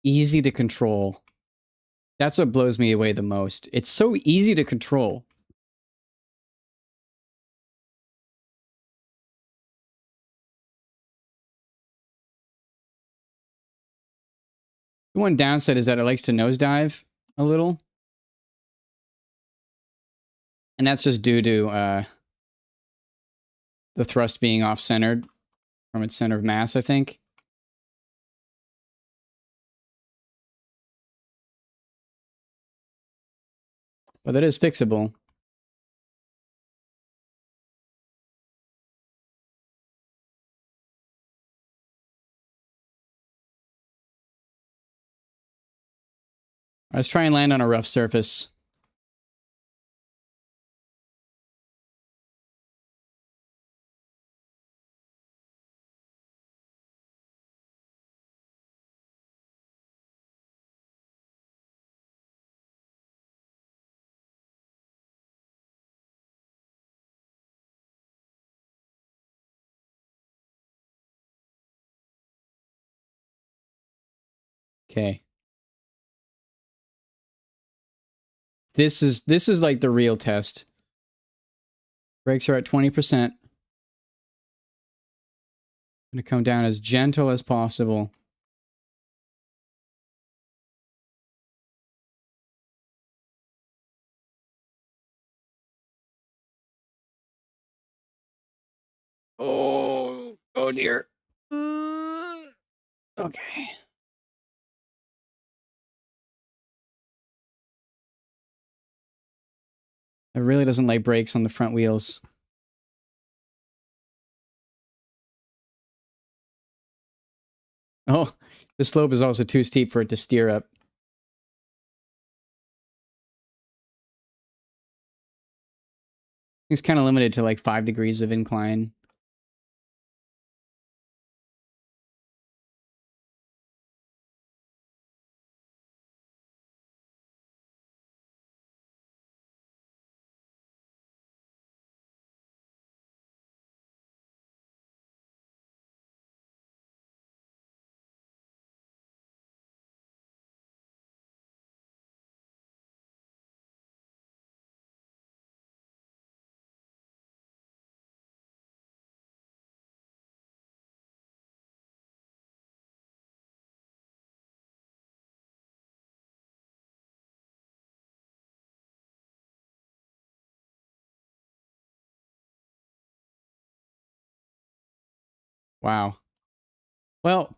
easy to control. That's what blows me away the most. It's so easy to control. The one downside is that it likes to nosedive a little. And that's just due to the thrust being off-centered. from its center of mass, I think. But that is fixable. Let's try and land on a rough surface. Okay. This is like the real test. Brakes are at 20%. I'm gonna come down as gentle as possible. Oh dear. Okay. It really doesn't like brakes on the front wheels. Oh, the slope is also too steep for it to steer up. It's kind of limited to like 5 degrees of incline. Wow. Well,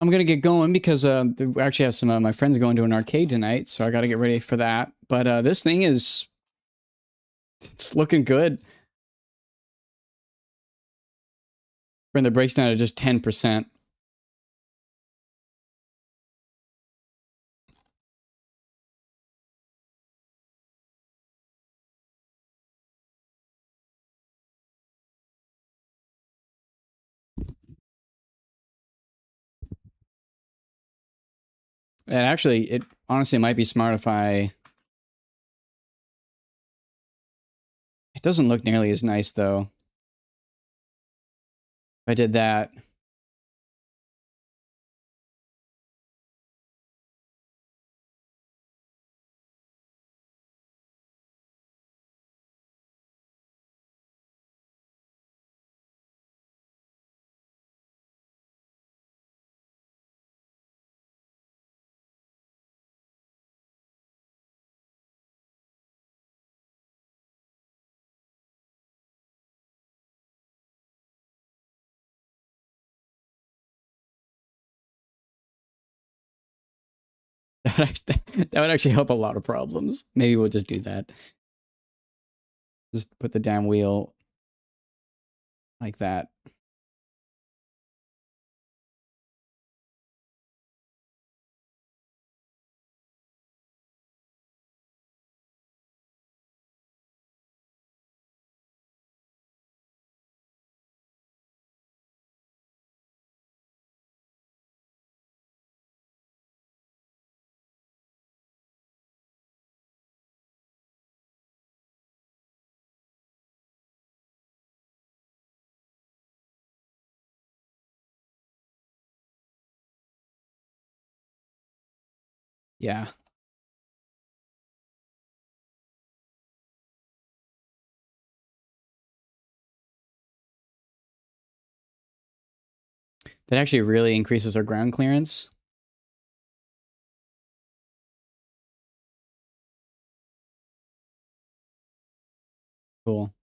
I'm gonna get going because we actually have some of my friends going to an arcade tonight, so I got to get ready for that. But this thing it's looking good. Bring the brakes down to just 10%. And actually, it honestly might be smart if I. It doesn't look nearly as nice though. If I did that. That would actually help a lot of problems. Maybe we'll just do that. Just put the damn wheel like that. Yeah. That actually really increases our ground clearance. Cool.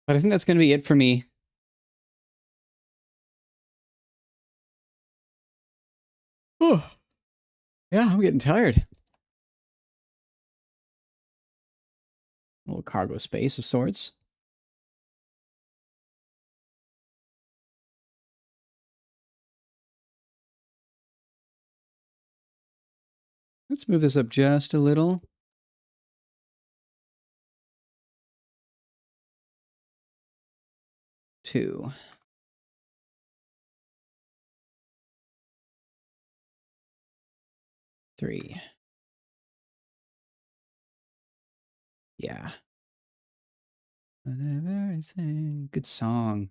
But I think that's going to be it for me. Oh, yeah, I'm getting tired. A little cargo space of sorts. Let's move this up just a little. Two. Three. Yeah. Everything. Good song.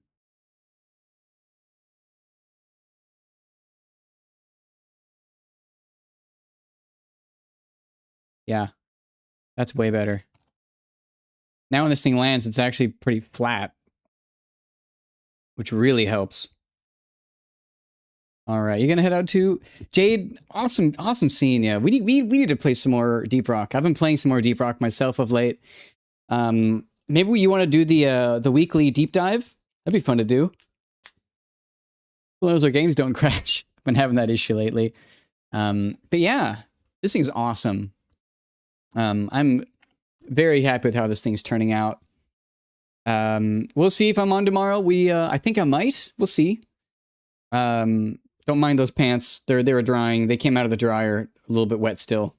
Yeah. That's way better. Now when this thing lands, it's actually pretty flat, which really helps. All right, you're gonna head out to Jade. Awesome, awesome seeing you. We need to play some more Deep Rock. I've been playing some more Deep Rock myself of late. Maybe you want to do the weekly deep dive. That'd be fun to do. Well, those our games don't crash. I've been having that issue lately. But yeah, this thing's awesome. I'm very happy with how this thing's turning out. We'll see if I'm on tomorrow. I think I might. We'll see. Don't mind those pants. They were drying. They came out of the dryer a little bit wet still.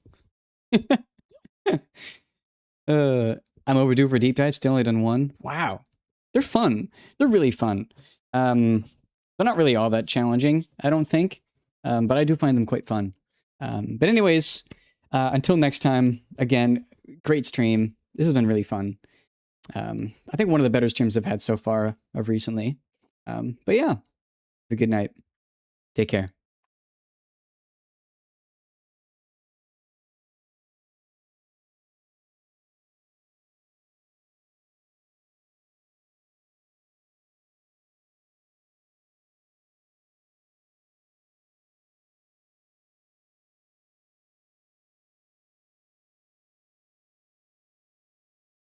I'm overdue for deep dive. Still only done one. Wow. They're fun. They're really fun. They're not really all that challenging, I don't think. But I do find them quite fun. But anyways, until next time, again, great stream. This has been really fun. I think one of the better streams I've had so far of recently. But yeah, have a good night. Take care.